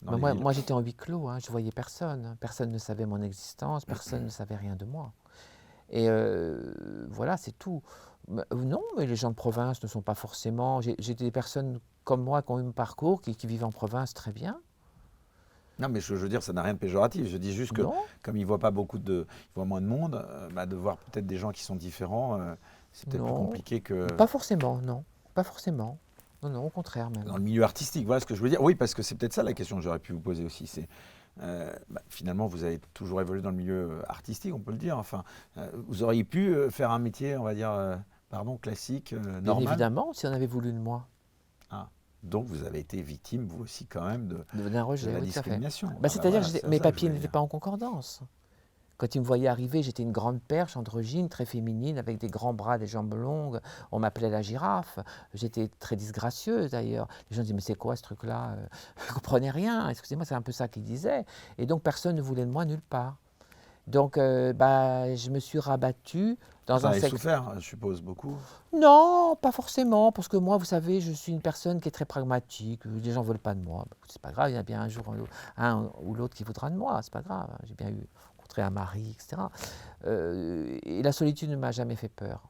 [SPEAKER 1] dans
[SPEAKER 2] Mais
[SPEAKER 1] les villes.
[SPEAKER 2] moi j'étais en huis clos, hein, je ne voyais personne. Personne ne savait mon existence, personne ne savait rien de moi. Et voilà, c'est tout. Non, mais les gens de province ne sont pas forcément. J'ai des personnes comme moi qui ont eu un parcours, qui vivent en province très bien.
[SPEAKER 1] Non, mais je veux dire, ça n'a rien de péjoratif. Je dis juste que
[SPEAKER 2] Non,
[SPEAKER 1] comme ils voient pas beaucoup de, ils voient moins de monde, bah, de voir peut-être des gens qui sont différents, c'est peut-être plus
[SPEAKER 2] non,
[SPEAKER 1] compliqué que
[SPEAKER 2] pas forcément, non, pas forcément. Non, non, au contraire
[SPEAKER 1] dans
[SPEAKER 2] même.
[SPEAKER 1] le milieu artistique. Voilà ce que je veux dire. Oui, parce que c'est peut-être ça la question que j'aurais pu vous poser aussi. C'est finalement, vous avez toujours évolué dans le milieu artistique, on peut le dire. Enfin, vous auriez pu faire un métier, on va dire, pardon, classique,
[SPEAKER 2] Bien
[SPEAKER 1] normal.
[SPEAKER 2] évidemment, si on avait voulu de moi.
[SPEAKER 1] Ah. Donc, vous avez été victime, vous aussi, quand même,
[SPEAKER 2] D'un
[SPEAKER 1] de
[SPEAKER 2] rejet,
[SPEAKER 1] la
[SPEAKER 2] oui, tout à fait.
[SPEAKER 1] discrimination.
[SPEAKER 2] Bah,
[SPEAKER 1] Ah bah
[SPEAKER 2] c'est-à-dire
[SPEAKER 1] voilà,
[SPEAKER 2] que
[SPEAKER 1] c'est
[SPEAKER 2] mes
[SPEAKER 1] ça que je
[SPEAKER 2] papiers
[SPEAKER 1] voulais
[SPEAKER 2] n'étaient
[SPEAKER 1] dire.
[SPEAKER 2] pas en concordance. Quand ils me voyaient arriver, j'étais une grande perche, androgyne, très féminine, avec des grands bras, des jambes longues. On m'appelait la girafe. J'étais très disgracieuse d'ailleurs. Les gens disaient, mais c'est quoi ce truc-là? Je ne comprenais rien. Excusez-moi, c'est un peu ça qu'ils disaient. Et donc personne ne voulait de moi nulle part. Donc je me suis rabattue
[SPEAKER 1] Vous
[SPEAKER 2] dans
[SPEAKER 1] en
[SPEAKER 2] un
[SPEAKER 1] avez
[SPEAKER 2] secteur.
[SPEAKER 1] souffert, je suppose, beaucoup.
[SPEAKER 2] Non, pas forcément, parce que moi, vous savez, je suis une personne qui est très pragmatique. Les gens ne veulent pas de moi. Bah, c'est pas grave, il y a bien un jour un ou l'autre qui voudra de moi. C'est pas grave. J'ai bien rencontré un mari, etc. Et la solitude ne m'a jamais fait peur.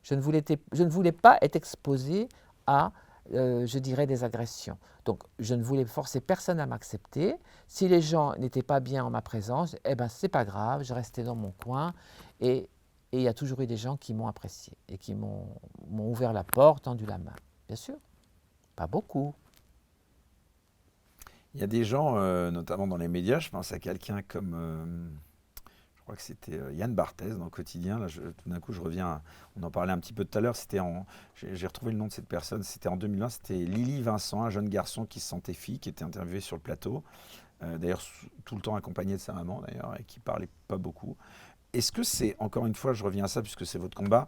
[SPEAKER 2] Je ne voulais pas être exposée à, je dirais, des agressions. Donc, je ne voulais forcer personne à m'accepter. Si les gens n'étaient pas bien en ma présence, eh ben, c'est pas grave, je restais dans mon coin. Et il y a toujours eu des gens qui m'ont apprécié et qui m'ont ouvert la porte, tendu la main. Bien sûr, pas beaucoup.
[SPEAKER 1] Il y a des gens, notamment dans les médias, je pense à quelqu'un comme, je crois que c'était Yann Barthès dans le quotidien. Là, tout d'un coup, je reviens, on en parlait un petit peu tout à l'heure, j'ai retrouvé le nom de cette personne, c'était en 2020, c'était Lily Vincent, un jeune garçon qui se sentait fille, qui était interviewé sur le plateau, d'ailleurs tout le temps accompagné de sa maman d'ailleurs, et qui parlait pas beaucoup. Est-ce que c'est, encore une fois, je reviens à ça puisque c'est votre combat,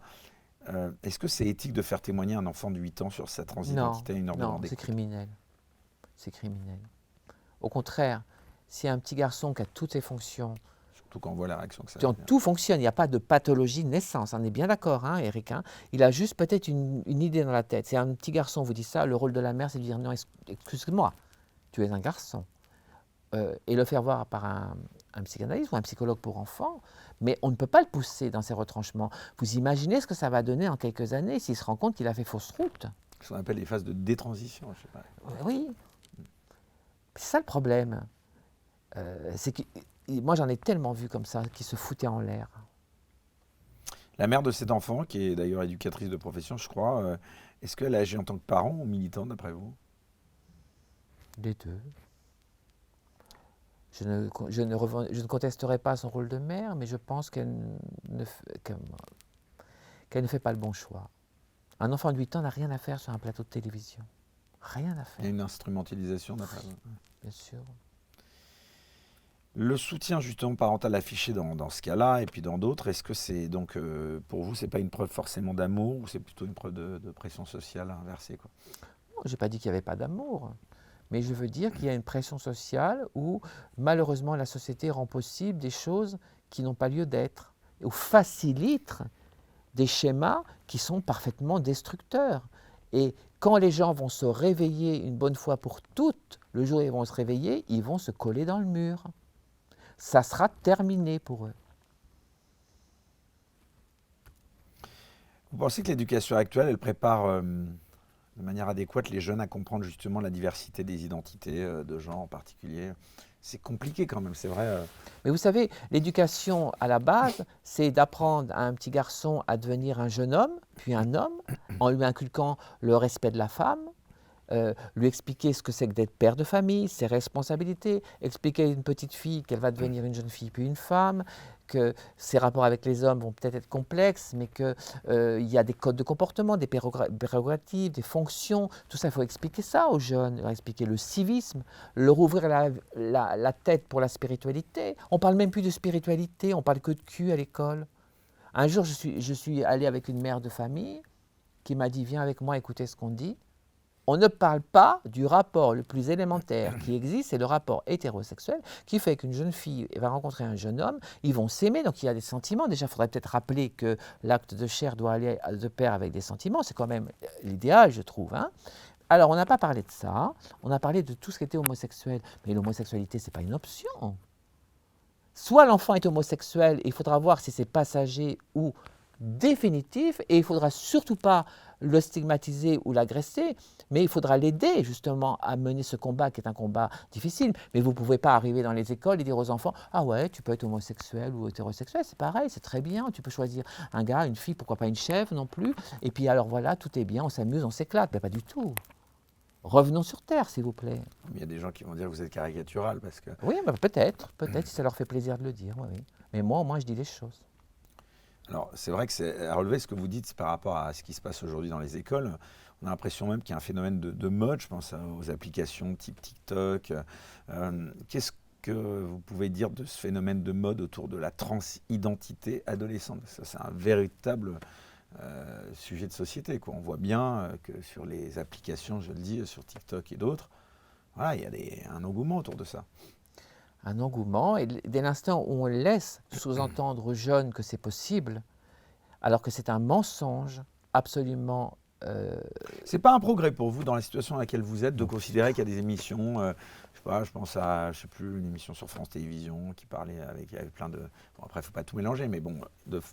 [SPEAKER 1] est-ce que c'est éthique de faire témoigner un enfant de 8 ans sur sa
[SPEAKER 2] Non,
[SPEAKER 1] transidentité à une heure de
[SPEAKER 2] non, c'est
[SPEAKER 1] rendez-vous?
[SPEAKER 2] criminel. C'est criminel. Au contraire, si un petit garçon qui a toutes ses fonctions,
[SPEAKER 1] Surtout quand on voit la réaction que ça
[SPEAKER 2] quand
[SPEAKER 1] a.
[SPEAKER 2] tout fonctionne, il n'y a pas de pathologie de naissance, on est bien d'accord, hein, Eric, hein. Il a juste peut-être une idée dans la tête. Si un petit garçon vous dit ça, le rôle de la mère, c'est de dire non, excuse-moi, tu es un garçon. Et le faire voir par un psychanalyste ou un psychologue pour enfants, mais on ne peut pas le pousser dans ses retranchements. Vous imaginez ce que ça va donner en quelques années s'il se rend compte qu'il a fait fausse route?
[SPEAKER 1] Ce qu'on appelle les phases de détransition, je sais pas.
[SPEAKER 2] Oui, c'est ça le problème. C'est que moi j'en ai tellement vu comme ça qui se foutaient en l'air.
[SPEAKER 1] La mère de cet enfant, qui est d'ailleurs éducatrice de profession, je crois, est-ce qu'elle a agi en tant que parent ou militante, d'après vous?
[SPEAKER 2] Les deux. Je ne contesterai pas son rôle de mère, mais je pense qu'elle ne fait pas le bon choix. Un enfant de 8 ans n'a rien à faire sur un plateau de télévision. Rien à
[SPEAKER 1] Il y a
[SPEAKER 2] faire,
[SPEAKER 1] une instrumentalisation, d'après vous?
[SPEAKER 2] bien sûr.
[SPEAKER 1] Le soutien justement parental affiché dans ce cas-là et puis dans d'autres, est-ce que c'est donc pour vous, c'est pas une preuve forcément d'amour ou c'est plutôt une preuve de pression sociale inversée, quoi?
[SPEAKER 2] Je n'ai pas dit qu'il n'y avait pas d'amour, mais je veux dire qu'il y a une pression sociale où malheureusement la société rend possible des choses qui n'ont pas lieu d'être, ou facilite des schémas qui sont parfaitement destructeurs. Et quand les gens vont se réveiller une bonne fois pour toutes, le jour où ils vont se réveiller, ils vont se coller dans le mur. Ça sera terminé pour eux.
[SPEAKER 1] Vous pensez que l'éducation actuelle, elle prépare de manière adéquate les jeunes à comprendre justement la diversité des identités de genre en particulier? C'est compliqué quand même, c'est vrai.
[SPEAKER 2] Mais vous savez, l'éducation à la base, c'est d'apprendre à un petit garçon à devenir un jeune homme, puis un homme, en lui inculquant le respect de la femme, lui expliquer ce que c'est que d'être père de famille, ses responsabilités, expliquer à une petite fille qu'elle va devenir une jeune fille puis une femme, que ses rapports avec les hommes vont peut-être être complexes, mais qu'il y a des codes de comportement, des prérogatives, des fonctions, tout ça, il faut expliquer ça aux jeunes, leur expliquer le civisme, leur ouvrir la tête pour la spiritualité. On ne parle même plus de spiritualité, on parle que de cul à l'école. Un jour, je suis allé avec une mère de famille qui m'a dit « Viens avec moi écouter ce qu'on dit ». On ne parle pas du rapport le plus élémentaire qui existe, c'est le rapport hétérosexuel qui fait qu'une jeune fille va rencontrer un jeune homme, ils vont s'aimer, donc il y a des sentiments. Déjà, il faudrait peut-être rappeler que l'acte de chair doit aller de pair avec des sentiments, c'est quand même l'idéal, je trouve. Hein. Alors, on n'a pas parlé de ça, on a parlé de tout ce qui était homosexuel, mais l'homosexualité, ce n'est pas une option. Soit l'enfant est homosexuel, et il faudra voir si c'est passager ou définitif, et il ne faudra surtout pas le stigmatiser ou l'agresser, mais il faudra l'aider justement à mener ce combat qui est un combat difficile. Mais vous ne pouvez pas arriver dans les écoles et dire aux enfants « Ah ouais, tu peux être homosexuel ou hétérosexuel, c'est pareil, c'est très bien, tu peux choisir un gars, une fille, pourquoi pas une chèvre non plus, et puis alors voilà, tout est bien, on s'amuse, on s'éclate. » Mais pas du tout. Revenons sur Terre, s'il vous plaît.
[SPEAKER 1] Il y a des gens qui vont dire que vous êtes caricatural parce que...
[SPEAKER 2] Oui, bah peut-être, si ça leur fait plaisir de le dire, oui. Mais moi, au moins, je dis les choses.
[SPEAKER 1] Alors, c'est vrai que c'est à relever ce que vous dites par rapport à ce qui se passe aujourd'hui dans les écoles. On a l'impression même qu'il y a un phénomène de mode, je pense aux applications type TikTok. Qu'est-ce que vous pouvez dire de ce phénomène de mode autour de la transidentité adolescente? Ça, c'est un véritable sujet de société, quoi. On voit bien que sur les applications, je le dis, sur TikTok et d'autres, voilà, il y a un engouement autour de ça.
[SPEAKER 2] Un engouement, et dès l'instant où on laisse sous-entendre aux jeunes que c'est possible, alors que c'est un mensonge absolument...
[SPEAKER 1] C'est pas un progrès pour vous, dans la situation dans laquelle vous êtes, de considérer qu'il y a des émissions, je sais pas, je pense à, je sais plus, une émission sur France Télévisions qui parlait avec plein de... Bon, après, il ne faut pas tout mélanger, mais bon,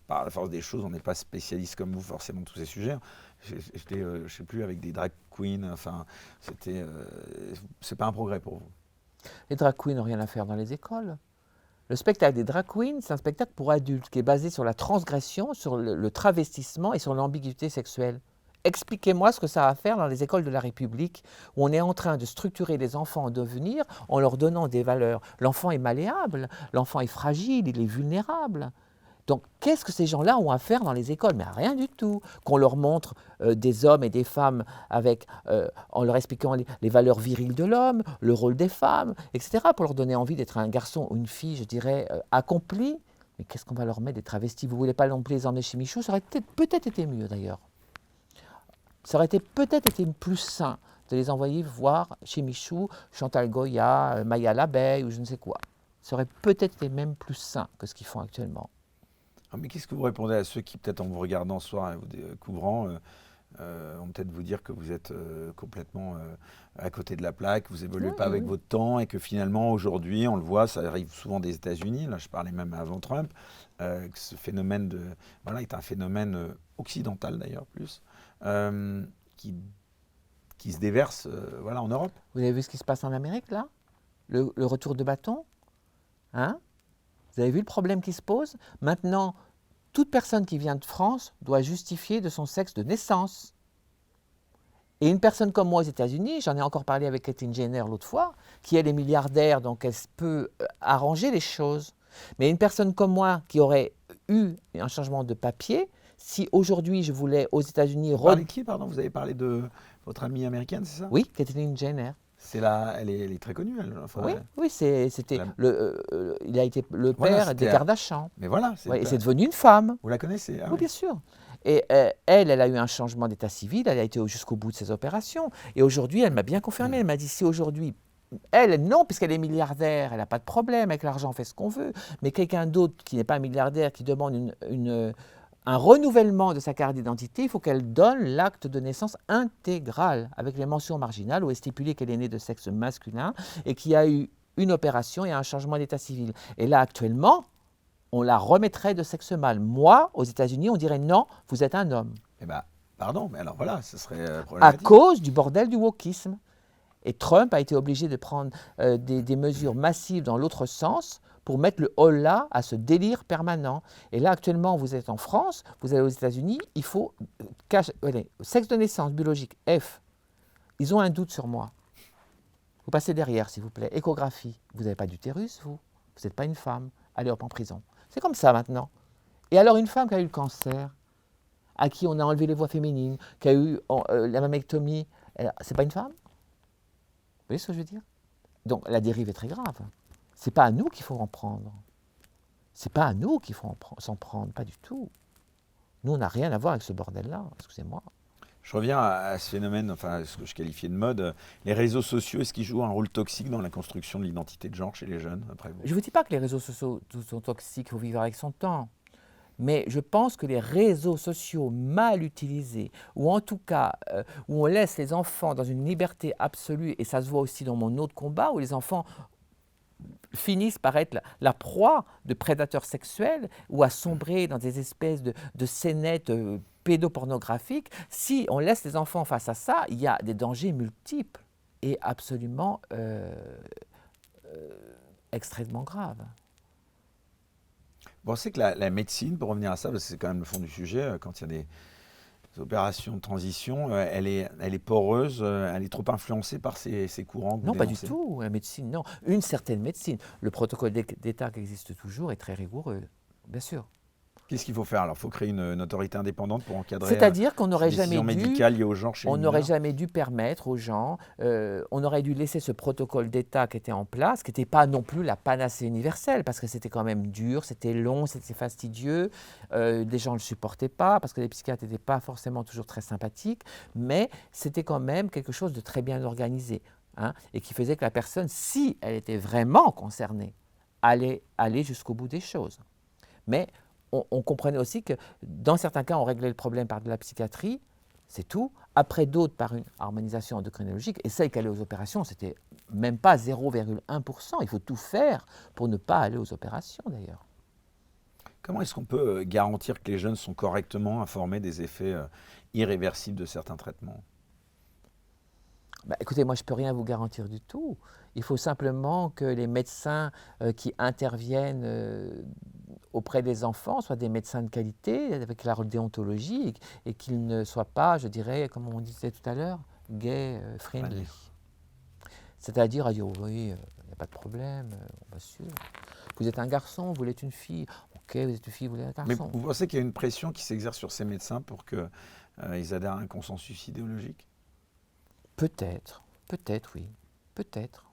[SPEAKER 1] par la force des choses, on n'est pas spécialiste comme vous forcément de tous ces sujets. J'étais, je sais plus, avec des drag queens, enfin, c'est pas un progrès pour vous.
[SPEAKER 2] Les drag queens n'ont rien à faire dans les écoles. Le spectacle des drag queens, c'est un spectacle pour adultes qui est basé sur la transgression, sur le travestissement et sur l'ambiguïté sexuelle. Expliquez-moi ce que ça a à faire dans les écoles de la République, où on est en train de structurer les enfants en devenir en leur donnant des valeurs. L'enfant est malléable, l'enfant est fragile, il est vulnérable. Donc, qu'est-ce que ces gens-là ont à faire dans les écoles? Mais rien du tout. Qu'on leur montre des hommes et des femmes en leur expliquant les valeurs viriles de l'homme, le rôle des femmes, etc., pour leur donner envie d'être un garçon ou une fille, je dirais, accompli. Mais qu'est-ce qu'on va leur mettre, des travestis? Vous ne voulez pas non plus les emmener chez Michou? Ça aurait peut-être été mieux, d'ailleurs. Ça aurait peut-être été plus sain de les envoyer voir chez Michou, Chantal Goya, Maya l'abeille ou je ne sais quoi. Ça aurait peut-être été même plus sain que ce qu'ils font actuellement.
[SPEAKER 1] Mais qu'est-ce que vous répondez à ceux qui, peut-être en vous regardant ce soir et vous couvrant, vont peut-être vous dire que vous êtes complètement à côté de la plaque, vous évoluez pas avec votre temps et que finalement aujourd'hui, on le voit, ça arrive souvent des États-Unis, là je parlais même avant Trump, que ce phénomène est un phénomène occidental d'ailleurs plus, qui se déverse en Europe.
[SPEAKER 2] Vous avez vu ce qui se passe en Amérique là? Le retour de bâton, hein? Vous avez vu le problème qui se pose? Maintenant, toute personne qui vient de France doit justifier de son sexe de naissance. Et une personne comme moi aux États-Unis, j'en ai encore parlé avec Caitlyn Jenner l'autre fois, qui elle est milliardaire, donc elle peut arranger les choses. Mais une personne comme moi qui aurait eu un changement de papier, si aujourd'hui je voulais aux États-Unis...
[SPEAKER 1] Vous parlez de qui, pardon? Vous avez parlé de votre amie américaine, c'est ça?
[SPEAKER 2] Oui, Caitlyn Jenner.
[SPEAKER 1] Elle est très connue, elle. Enfin,
[SPEAKER 2] Oui, oui, c'était
[SPEAKER 1] la-
[SPEAKER 2] il a été le
[SPEAKER 1] voilà,
[SPEAKER 2] père des
[SPEAKER 1] c'était.
[SPEAKER 2] Kardashian.
[SPEAKER 1] Mais voilà, c'est
[SPEAKER 2] Ouais, et c'est devenu une femme.
[SPEAKER 1] vous la connaissez? Ah
[SPEAKER 2] Oui,
[SPEAKER 1] oui.
[SPEAKER 2] bien sûr. Et elle a eu un changement d'état civil, elle a été jusqu'au bout de ses opérations. Et aujourd'hui, elle m'a bien confirmé, elle m'a dit si aujourd'hui, elle, non, puisqu'elle est milliardaire, elle n'a pas de problème avec l'argent, on fait ce qu'on veut. Mais quelqu'un d'autre qui n'est pas milliardaire, qui demande un renouvellement de sa carte d'identité, il faut qu'elle donne l'acte de naissance intégral, avec les mentions marginales, où est stipulé qu'elle est née de sexe masculin et qu'il y a eu une opération et un changement d'état civil. Et là, actuellement, on la remettrait de sexe mâle. Moi, aux États-Unis, on dirait non, vous êtes un homme.
[SPEAKER 1] Eh bien, pardon, mais alors voilà, ce serait
[SPEAKER 2] À
[SPEAKER 1] problématique.
[SPEAKER 2] cause du bordel du wokisme. Et Trump a été obligé de prendre des mesures massives dans l'autre sens pour mettre le holà à ce délire permanent. Et là, actuellement, vous êtes en France, vous allez aux États-Unis, il faut allez, sexe de naissance biologique, F. Ils ont un doute sur moi. Vous passez derrière, s'il vous plaît. Échographie. Vous n'avez pas d'utérus, vous. Vous n'êtes pas une femme. Allez hop en prison. C'est comme ça maintenant. Et alors une femme qui a eu le cancer, à qui on a enlevé les voies féminines, qui a eu la mammectomie, c'est pas une femme? Vous voyez ce que je veux dire? Donc la dérive est très grave. C'est pas à nous qu'il faut en prendre. C'est pas à nous qu'il faut s'en prendre, pas du tout. Nous, on n'a rien à voir avec ce bordel-là, excusez-moi.
[SPEAKER 1] Je reviens à ce phénomène, enfin ce que je qualifiais de mode. Les réseaux sociaux, est-ce qu'ils jouent un rôle toxique dans la construction de l'identité de genre chez les jeunes, après vous?
[SPEAKER 2] Je ne vous dis pas que les réseaux sociaux sont toxiques, il faut vivre avec son temps. Mais je pense que les réseaux sociaux mal utilisés, ou en tout cas où on laisse les enfants dans une liberté absolue, et ça se voit aussi dans mon autre combat, où les enfants finissent par être la proie de prédateurs sexuels ou à sombrer dans des espèces de scénettes pédopornographiques, si on laisse les enfants face à ça, il y a des dangers multiples et absolument extrêmement graves.
[SPEAKER 1] Bon, c'est que la médecine, pour revenir à ça, parce que c'est quand même le fond du sujet, quand il y a des opérations de transition, elle est poreuse, elle est trop influencée par ces courants que vous
[SPEAKER 2] Non, pas du
[SPEAKER 1] dénoncez.
[SPEAKER 2] tout, la médecine, non. Une certaine médecine. Le protocole d'État qui existe toujours est très rigoureux, bien sûr.
[SPEAKER 1] Qu'est-ce qu'il faut faire? Alors, il faut créer une autorité indépendante pour encadrer
[SPEAKER 2] C'est-à-dire qu'on
[SPEAKER 1] ces
[SPEAKER 2] n'aurait jamais
[SPEAKER 1] décisions
[SPEAKER 2] dû,
[SPEAKER 1] médicales liées au genre chez les
[SPEAKER 2] on n'aurait
[SPEAKER 1] mineurs.
[SPEAKER 2] jamais dû permettre aux gens, on aurait dû laisser ce protocole d'État qui était en place, qui n'était pas non plus la panacée universelle, parce que c'était quand même dur, c'était long, c'était fastidieux, les gens ne le supportaient pas, parce que les psychiatres n'étaient pas forcément toujours très sympathiques, mais c'était quand même quelque chose de très bien organisé, hein, et qui faisait que la personne, si elle était vraiment concernée, allait aller jusqu'au bout des choses. Mais on comprenait aussi que dans certains cas, on réglait le problème par de la psychiatrie, c'est tout. Après d'autres, par une harmonisation endocrinologique. Et celle qui allait aux opérations, c'était même pas 0,1%. Il faut tout faire pour ne pas aller aux opérations, d'ailleurs.
[SPEAKER 1] Comment est-ce qu'on peut garantir que les jeunes sont correctement informés des effets irréversibles de certains traitements?
[SPEAKER 2] Bah, écoutez, moi, je ne peux rien vous garantir du tout. Il faut simplement que les médecins qui interviennent auprès des enfants soient des médecins de qualité, avec la déontologie, et qu'ils ne soient pas, je dirais, comme on disait tout à l'heure, gay friendly. C'est-à-dire à dire, oui, il n'y a pas de problème, bien sûr. Vous êtes un garçon, vous êtes une fille. Ok, vous êtes une fille, vous êtes un
[SPEAKER 1] Mais
[SPEAKER 2] garçon.
[SPEAKER 1] vous pensez qu'il y a une pression qui s'exerce sur ces médecins pour qu'ils adhèrent à un consensus idéologique?
[SPEAKER 2] Peut-être, oui, peut-être.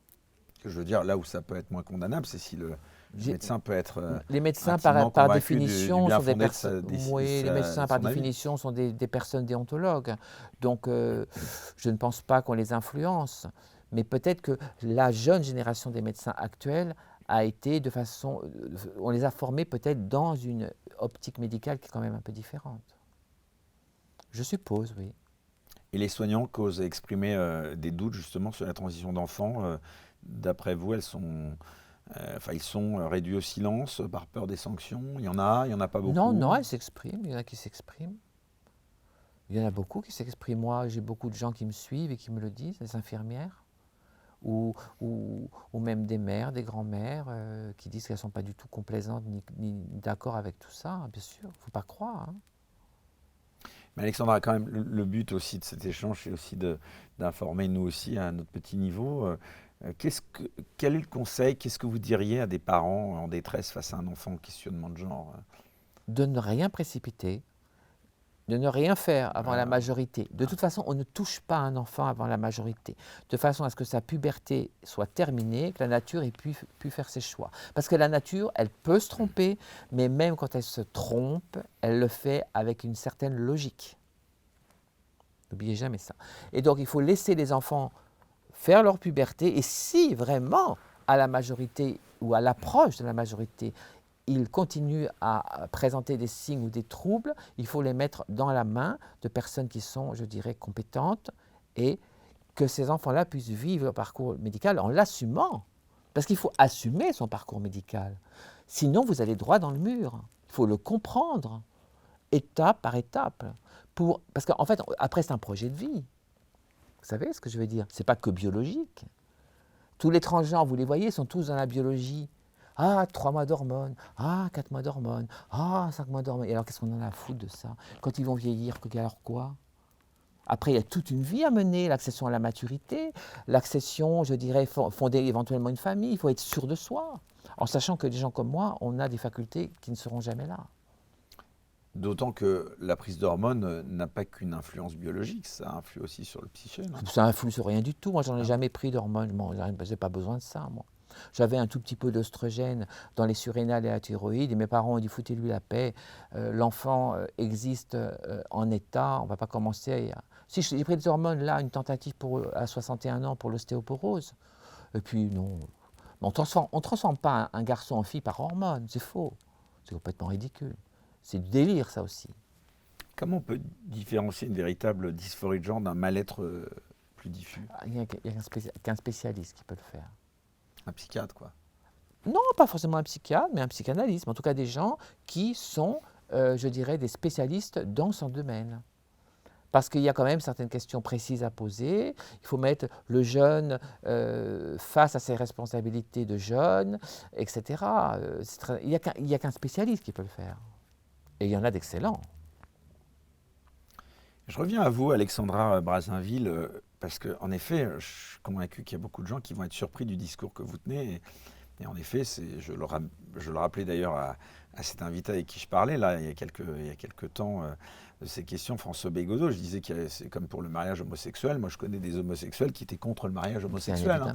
[SPEAKER 1] Je veux dire, là où ça peut être moins condamnable, c'est si le médecin peut être
[SPEAKER 2] les médecins,
[SPEAKER 1] intimement
[SPEAKER 2] par
[SPEAKER 1] convaincu
[SPEAKER 2] définition,
[SPEAKER 1] bien
[SPEAKER 2] sont des
[SPEAKER 1] fondé de
[SPEAKER 2] personnes. Oui, les médecins, par définition, sont des personnes déontologues. Donc, je ne pense pas qu'on les influence. Mais peut-être que la jeune génération des médecins actuels a été de façon. On les a formés peut-être dans une optique médicale qui est quand même un peu différente. Je suppose, oui.
[SPEAKER 1] Et les soignants qui osent exprimer des doutes justement sur la transition d'enfants, d'après vous, ils sont réduits au silence par peur des sanctions? Il y en a pas beaucoup?
[SPEAKER 2] Non, elles s'expriment, il y en a qui s'expriment. Il y en a beaucoup qui s'expriment. Moi, j'ai beaucoup de gens qui me suivent et qui me le disent, des infirmières, ou même des mères, des grands-mères, qui disent qu'elles ne sont pas du tout complaisantes ni d'accord avec tout ça, bien sûr, il ne faut pas croire. Hein.
[SPEAKER 1] Mais Alexandra, quand même, le but aussi de cet échange, c'est aussi d'informer nous aussi à notre petit niveau. Quel est le conseil, qu'est-ce que vous diriez à des parents en détresse face à un enfant en questionnement de genre?
[SPEAKER 2] De ne rien précipiter, de ne rien faire avant la
[SPEAKER 1] Ah.
[SPEAKER 2] majorité. De toute façon, on ne touche pas un enfant avant la majorité, de façon à ce que sa puberté soit terminée, que la nature ait pu faire ses choix. Parce que la nature, elle peut se tromper, mais même quand elle se trompe, elle le fait avec une certaine logique. N'oubliez jamais ça. Et donc, il faut laisser les enfants faire leur puberté, et si vraiment, à la majorité ou à l'approche de la majorité, ils continuent à présenter des signes ou des troubles, il faut les mettre dans la main de personnes qui sont, je dirais, compétentes, et que ces enfants-là puissent vivre leur parcours médical en l'assumant. Parce qu'il faut assumer son parcours médical. Sinon, vous allez droit dans le mur. Il faut le comprendre, étape par étape. Parce qu'en fait, après, c'est un projet de vie. Vous savez ce que je veux dire? Ce n'est pas que biologique. Tous les transgenres, vous les voyez, sont tous dans la biologie. Ah, 3 mois d'hormones, ah, 4 mois d'hormones, ah, 5 mois d'hormones. Et alors, qu'est-ce qu'on en a à foutre de ça? Quand ils vont vieillir, alors quoi? Après, il y a toute une vie à mener, l'accession à la maturité, l'accession, je dirais, fonder éventuellement une famille. Il faut être sûr de soi, en sachant que des gens comme moi, on a des facultés qui ne seront jamais là.
[SPEAKER 1] D'autant que la prise d'hormones n'a pas qu'une influence biologique, ça influe aussi sur le psyché, non?
[SPEAKER 2] Ça influe sur rien du tout. Moi, j'en ai jamais pris d'hormones. Bon, j'ai pas besoin de ça, moi. J'avais un tout petit peu d'oestrogène dans les surrénales et la thyroïde, et mes parents ont dit foutez-lui la paix. L'enfant existe en état. On va pas commencer. Si j'ai pris des hormones là, une tentative à 61 ans pour l'ostéoporose. Et puis non, on transforme pas un garçon en fille par hormones. C'est faux. C'est complètement ridicule. C'est du délire, ça aussi.
[SPEAKER 1] Comment on peut différencier une véritable dysphorie de genre d'un mal-être plus diffus?
[SPEAKER 2] Il n'y a qu'un spécialiste qui peut le faire.
[SPEAKER 1] Un psychiatre, quoi.
[SPEAKER 2] Non, pas forcément un psychiatre, mais un psychanalyste. En tout cas, des gens qui sont, je dirais, des spécialistes dans son domaine. Parce qu'il y a quand même certaines questions précises à poser. Il faut mettre le jeune face à ses responsabilités de jeune, etc. Il n'y a qu'un spécialiste qui peut le faire. Et il y en a d'excellents.
[SPEAKER 1] Je reviens à vous, Alexandra Brazainville, parce qu'en effet, je suis convaincu qu'il y a beaucoup de gens qui vont être surpris du discours que vous tenez. Et en effet, je le rappelais d'ailleurs à cet invité avec qui je parlais, là, il y a quelques temps, de ces questions, François Bégodeau, je disais que c'est comme pour le mariage homosexuel. Moi, je connais des homosexuels qui étaient contre le mariage homosexuel.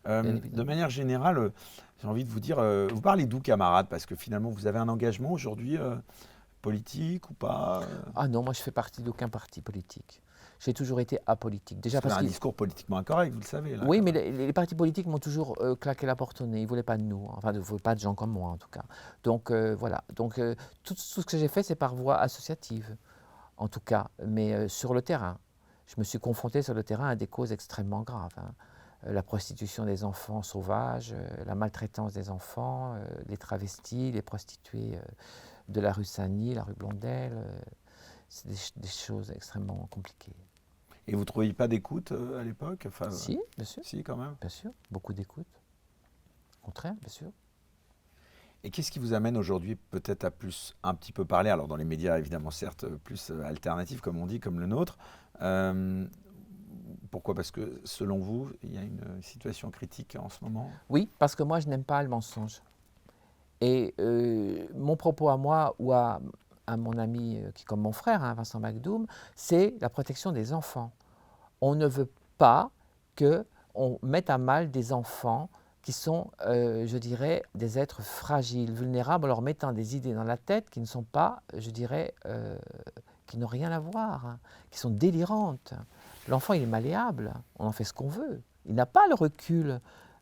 [SPEAKER 1] De manière générale, j'ai envie de vous dire, vous parlez d'où, camarade? Parce que finalement, vous avez un engagement aujourd'hui politique ou pas?
[SPEAKER 2] Ah non, moi je fais partie d'aucun parti politique. J'ai toujours été apolitique. Déjà
[SPEAKER 1] parce un discours politiquement incorrect, vous le savez. Là,
[SPEAKER 2] oui, mais les partis politiques m'ont toujours claqué la porte au nez. Ils ne voulaient pas de nous. Enfin, ils ne voulaient pas de gens comme moi, en tout cas. Donc, voilà. Donc, tout ce que j'ai fait, c'est par voie associative, en tout cas. Mais sur le terrain, je me suis confronté sur le terrain à des causes extrêmement graves. La prostitution des enfants sauvages, la maltraitance des enfants, les travestis, les prostituées de la rue Saint-Denis, la rue Blondel. C'est des choses extrêmement compliquées.
[SPEAKER 1] Et vous ne trouviez pas d'écoute à l'époque?
[SPEAKER 2] Si, bien sûr.
[SPEAKER 1] Si, quand même.
[SPEAKER 2] Bien sûr, beaucoup d'écoute. Au contraire, bien sûr.
[SPEAKER 1] Et qu'est-ce qui vous amène aujourd'hui peut-être à plus un petit peu parler, alors dans les médias évidemment certes, plus alternatifs comme on dit, comme le nôtre. Pourquoi? Parce que selon vous, il y a une situation critique en ce moment?
[SPEAKER 2] Oui, parce que moi je n'aime pas le mensonge. Et mon propos à moi ou à mon ami qui est comme mon frère, Vincent McDoom, c'est la protection des enfants. On ne veut pas qu'on mette à mal des enfants qui sont, je dirais, des êtres fragiles, vulnérables, en leur mettant des idées dans la tête qui ne sont pas, je dirais, qui n'ont rien à voir, qui sont délirantes. L'enfant, il est malléable, on en fait ce qu'on veut. Il n'a pas le recul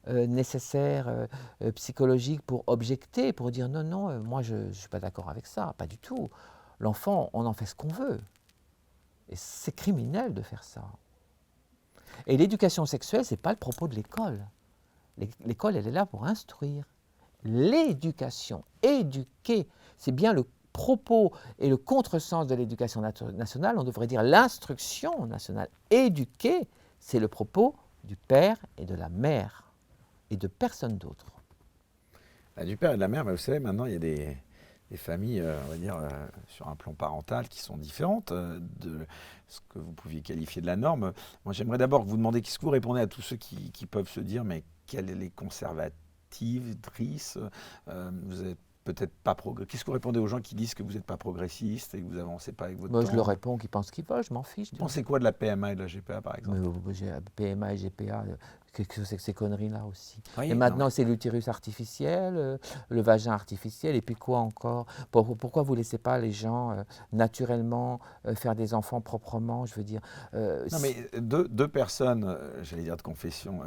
[SPEAKER 2] nécessaire, psychologique pour objecter, pour dire non, non, moi je ne suis pas d'accord avec ça, pas du tout. L'enfant, on en fait ce qu'on veut. Et c'est criminel de faire ça. Et l'éducation sexuelle, ce n'est pas le propos de l'école. L'école, elle est là pour instruire. L'éducation, éduquer, c'est bien le propos et le contresens de l'éducation nationale. On devrait dire l'instruction nationale. Éduquer, c'est le propos du père et de la mère et de personne d'autre.
[SPEAKER 1] Du père et de la mère, mais vous savez, maintenant, il y a des familles, on va dire, sur un plan parental qui sont différentes de ce que vous pouviez qualifier de la norme. Moi, j'aimerais d'abord vous demander, qu'est-ce que vous répondez à tous ceux qui peuvent se dire, mais quelle est les conservatrices, vous êtes peut-être pas progressiste. Qu'est-ce que vous répondez aux gens qui disent que vous n'êtes pas progressiste et que vous n'avancez pas avec votre
[SPEAKER 2] Moi,
[SPEAKER 1] temps?
[SPEAKER 2] je leur réponds qu'ils pensent qu'ils veulent, je m'en fiche.
[SPEAKER 1] Vous pensez quoi de la PMA et de la GPA, par exemple?
[SPEAKER 2] PMA et GPA, qu'est-ce que c'est que ces conneries-là aussi?
[SPEAKER 1] Oui,
[SPEAKER 2] Et
[SPEAKER 1] non,
[SPEAKER 2] maintenant,
[SPEAKER 1] mais
[SPEAKER 2] c'est l'utérus artificiel, le vagin artificiel, et puis quoi encore? Pourquoi vous ne laissez pas les gens naturellement faire des enfants proprement? Je veux dire,
[SPEAKER 1] non, mais deux personnes, j'allais dire de confession,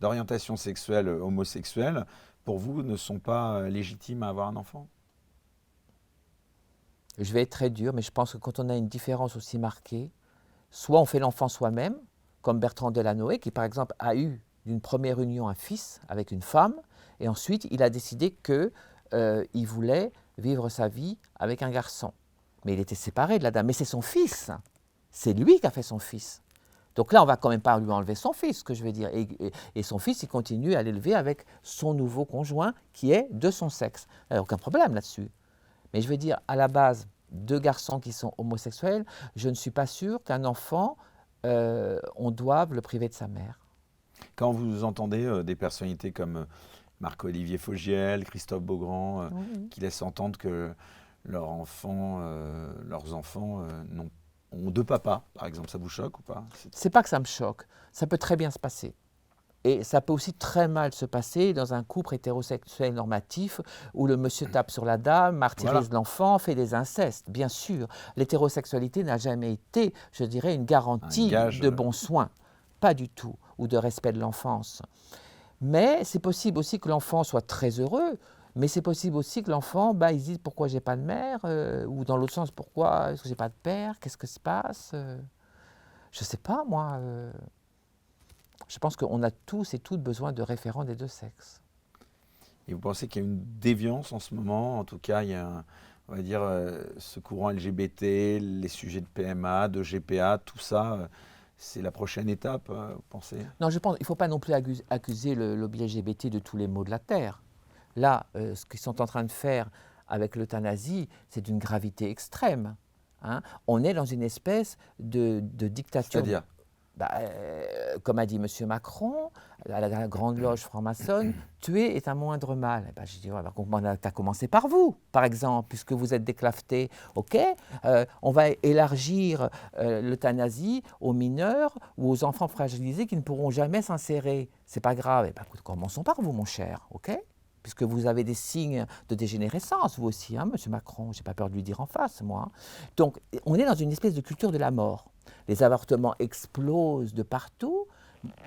[SPEAKER 1] d'orientation sexuelle homosexuelle, pour vous, ne sont pas légitimes à avoir un enfant?
[SPEAKER 2] je vais être très dur, mais je pense que quand on a une différence aussi marquée, soit on fait l'enfant soi-même, comme Bertrand Delanoë, qui par exemple a eu d'une première union un fils avec une femme, et ensuite il a décidé qu'il voulait vivre sa vie avec un garçon. Mais il était séparé de la dame, mais c'est son fils, c'est lui qui a fait son fils. Donc là, on ne va quand même pas lui enlever son fils, ce que je veux dire. Et son fils, il continue à l'élever avec son nouveau conjoint qui est de son sexe. Il n'y a aucun problème là-dessus. Mais je veux dire, à la base, deux garçons qui sont homosexuels, je ne suis pas sûr qu'un enfant, on doive le priver de sa mère.
[SPEAKER 1] Quand vous entendez des personnalités comme Marc-Olivier Fogiel, Christophe Beaugrand,
[SPEAKER 2] Oui.
[SPEAKER 1] qui laissent entendre que leurs enfants ont deux papas, par exemple, ça vous choque ou pas?
[SPEAKER 2] C'est pas que ça me choque, ça peut très bien se passer. Et ça peut aussi très mal se passer dans un couple hétérosexuel normatif où le monsieur tape sur la dame, martyrise
[SPEAKER 1] Voilà.
[SPEAKER 2] l'enfant, fait des incestes. Bien sûr, l'hétérosexualité n'a jamais été, je dirais, une
[SPEAKER 1] Un
[SPEAKER 2] garantie
[SPEAKER 1] gage.
[SPEAKER 2] de bons soins. Pas du tout, ou de respect de l'enfance. Mais c'est possible aussi que l'enfant soit très heureux, mais c'est possible aussi que l'enfant, il se dise pourquoi j'ai pas de mère, ou dans l'autre sens, pourquoi est-ce que j'ai pas de père, qu'est-ce que se passe je sais pas, moi. Je pense qu'on a tous et toutes besoin de référents des deux sexes.
[SPEAKER 1] Et vous pensez qu'il y a une déviance en ce moment? En tout cas, il y a, on va dire, ce courant LGBT, les sujets de PMA, de GPA, tout ça, c'est la prochaine étape, vous pensez?
[SPEAKER 2] Non, je pense qu'il ne faut pas non plus accuser le lobby LGBT de tous les maux de la Terre. Là, ce qu'ils sont en train de faire avec l'euthanasie, c'est d'une gravité extrême. Hein. On est dans une espèce de dictature.
[SPEAKER 1] C'est-à-dire?
[SPEAKER 2] Comme a dit M. Macron, à la Grande Loge franc-maçonne, tuer est un moindre mal. Je dis, t'as commencé par vous, par exemple, puisque vous êtes déclafté. OK, on va élargir l'euthanasie aux mineurs ou aux enfants fragilisés qui ne pourront jamais s'insérer. C'est pas grave. Écoute, commençons par vous, mon cher. OK, puisque vous avez des signes de dégénérescence, vous aussi, hein, M. Macron. Je n'ai pas peur de lui dire en face, moi. Donc, on est dans une espèce de culture de la mort. Les avortements explosent de partout.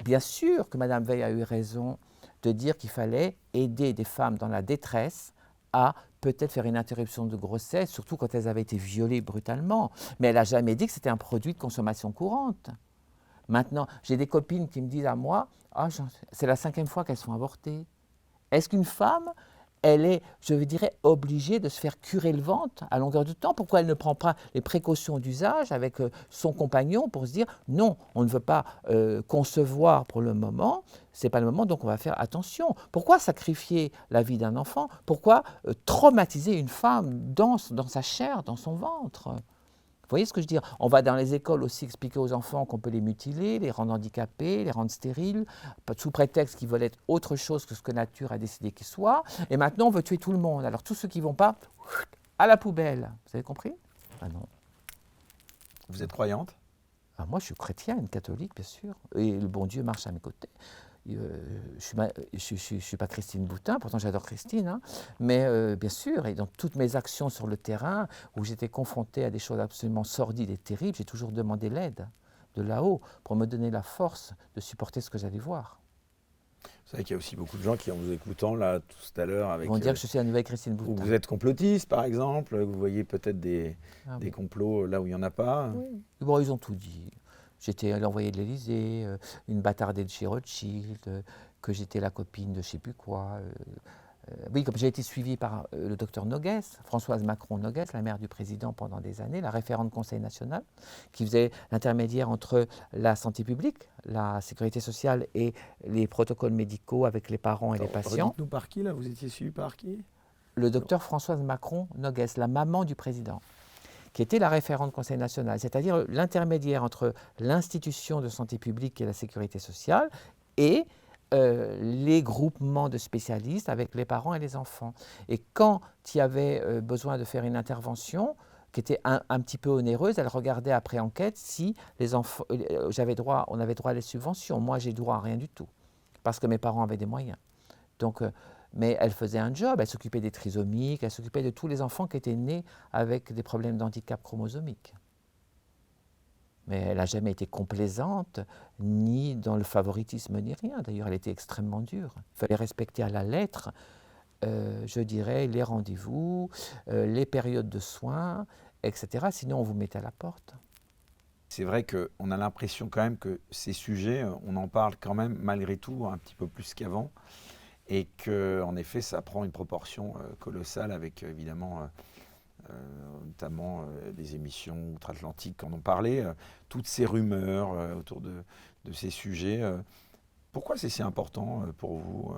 [SPEAKER 2] Bien sûr que Mme Veil a eu raison de dire qu'il fallait aider des femmes dans la détresse à peut-être faire une interruption de grossesse, surtout quand elles avaient été violées brutalement. Mais elle n'a jamais dit que c'était un produit de consommation courante. Maintenant, j'ai des copines qui me disent à moi, c'est la 5e fois qu'elles sont avortées. Est-ce qu'une femme, elle est, je dirais, obligée de se faire curer le ventre à longueur de temps? Pourquoi elle ne prend pas les précautions d'usage avec son compagnon pour se dire non, on ne veut pas concevoir pour le moment, ce n'est pas le moment, donc on va faire attention. Pourquoi sacrifier la vie d'un enfant? Pourquoi traumatiser une femme dans sa chair, dans son ventre? Vous voyez ce que je veux dire? On va dans les écoles aussi expliquer aux enfants qu'on peut les mutiler, les rendre handicapés, les rendre stériles, sous prétexte qu'ils veulent être autre chose que ce que nature a décidé qu'ils soient. Et maintenant, on veut tuer tout le monde. Alors tous ceux qui ne vont pas, à la poubelle. Vous avez compris? Non.
[SPEAKER 1] Vous êtes croyante?
[SPEAKER 2] Moi, je suis chrétienne, catholique, bien sûr. Et le bon Dieu marche à mes côtés. Je ne suis pas Christine Boutin, pourtant j'adore Christine, hein, mais bien sûr, et dans toutes mes actions sur le terrain, où j'étais confrontée à des choses absolument sordides et terribles, j'ai toujours demandé l'aide de là-haut pour me donner la force de supporter ce que j'allais voir.
[SPEAKER 1] Vous savez qu'il y a aussi beaucoup de gens qui, en vous écoutant là tout à l'heure, avec,
[SPEAKER 2] Ils vont dire que je suis la nouvelle Christine Boutin.
[SPEAKER 1] vous êtes complotiste par exemple, vous voyez peut-être des complots là où il n'y en a pas.
[SPEAKER 2] Oui. Bon, ils ont tout dit. J'étais l'envoyé de l'Élysée, une bâtardée de chez Rothschild, que j'étais la copine de je ne sais plus quoi. Oui, comme j'ai été suivie par le docteur Noguès, Françoise Macron-Noguès, la mère du président pendant des années, la référente Conseil national, qui faisait l'intermédiaire entre la santé publique, la sécurité sociale et les protocoles médicaux avec les parents et les patients.
[SPEAKER 1] Dites-nous par qui là? Vous étiez suivi par qui?
[SPEAKER 2] Le docteur Françoise Macron-Noguès, la maman du président, qui était la référente Conseil national, c'est-à-dire l'intermédiaire entre l'institution de santé publique et la sécurité sociale et les groupements de spécialistes avec les parents et les enfants. Et quand il y avait besoin de faire une intervention qui était un petit peu onéreuse, elle regardait après enquête si les enfants, on avait droit à des subventions. Moi, j'ai droit à rien du tout, parce que mes parents avaient des moyens. Donc, mais elle faisait un job, elle s'occupait des trisomiques, elle s'occupait de tous les enfants qui étaient nés avec des problèmes d'handicap chromosomique. Mais elle n'a jamais été complaisante, ni dans le favoritisme, ni rien. D'ailleurs, elle était extrêmement dure. Il fallait respecter à la lettre, je dirais, les rendez-vous, les périodes de soins, etc. Sinon, on vous mettait à la porte.
[SPEAKER 1] C'est vrai qu'on a l'impression quand même que ces sujets, on en parle quand même malgré tout un petit peu plus qu'avant. Et qu'en effet, ça prend une proportion colossale avec évidemment... notamment des émissions outre-Atlantique qui en ont parlé, toutes ces rumeurs autour de ces sujets. Pourquoi c'est si important pour vous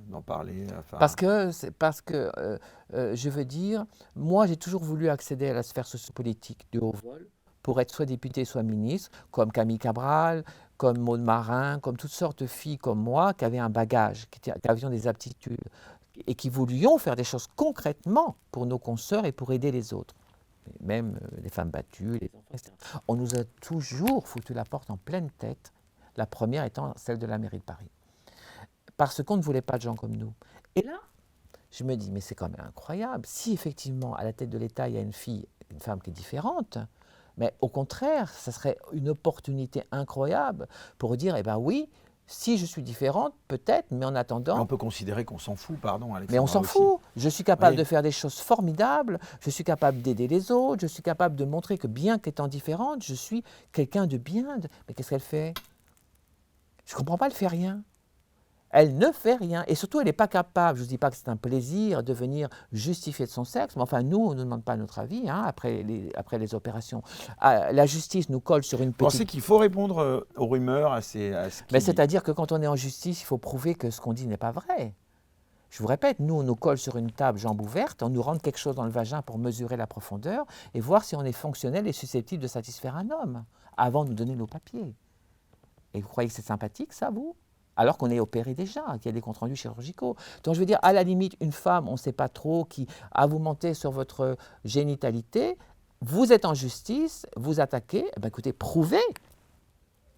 [SPEAKER 1] d'en parler
[SPEAKER 2] Parce que, je veux dire, moi j'ai toujours voulu accéder à la sphère sociopolitique du haut vol pour être soit député, soit ministre, comme Camille Cabral, comme Maude Marin, comme toutes sortes de filles comme moi qui avaient un bagage, qui avions des aptitudes et qui voulions faire des choses concrètement pour nos consoeurs et pour aider les autres. Même les femmes battues, les enfants, etc. On nous a toujours foutu la porte en pleine tête, la première étant celle de la mairie de Paris. Parce qu'on ne voulait pas de gens comme nous. Et là, je me dis, mais c'est quand même incroyable. Si effectivement, à la tête de l'État, il y a une femme qui est différente, mais au contraire, ça serait une opportunité incroyable pour dire, eh bien oui, si je suis différente, peut-être, mais en attendant...
[SPEAKER 1] On peut considérer qu'on s'en fout, pardon, Alexandra.
[SPEAKER 2] Mais on s'en fout. Je suis capable de faire des choses formidables, je suis capable d'aider les autres, je suis capable de montrer que bien qu'étant différente, je suis quelqu'un de bien. Mais qu'est-ce qu'elle fait? Je ne comprends pas, elle ne fait rien. Elle ne fait rien. Et surtout, elle n'est pas capable, je ne dis pas que c'est un plaisir de venir justifier de son sexe, mais enfin, nous, on ne nous demande pas notre avis après les opérations. La justice nous colle sur une petite...
[SPEAKER 1] Vous pensez qu'il faut répondre aux rumeurs, à ce qui...
[SPEAKER 2] C'est-à-dire que quand on est en justice, il faut prouver que ce qu'on dit n'est pas vrai. Je vous répète, nous, on nous colle sur une table jambe ouverte, on nous rentre quelque chose dans le vagin pour mesurer la profondeur et voir si on est fonctionnel et susceptible de satisfaire un homme, avant de nous donner nos papiers. Et vous croyez que c'est sympathique, ça, vous? Alors qu'on est opéré déjà, qu'il y a des comptes rendus chirurgicaux. Donc je veux dire, à la limite, une femme, on ne sait pas trop, qui a vous menté sur votre génitalité, vous êtes en justice, vous attaquez, eh bien, écoutez, prouvez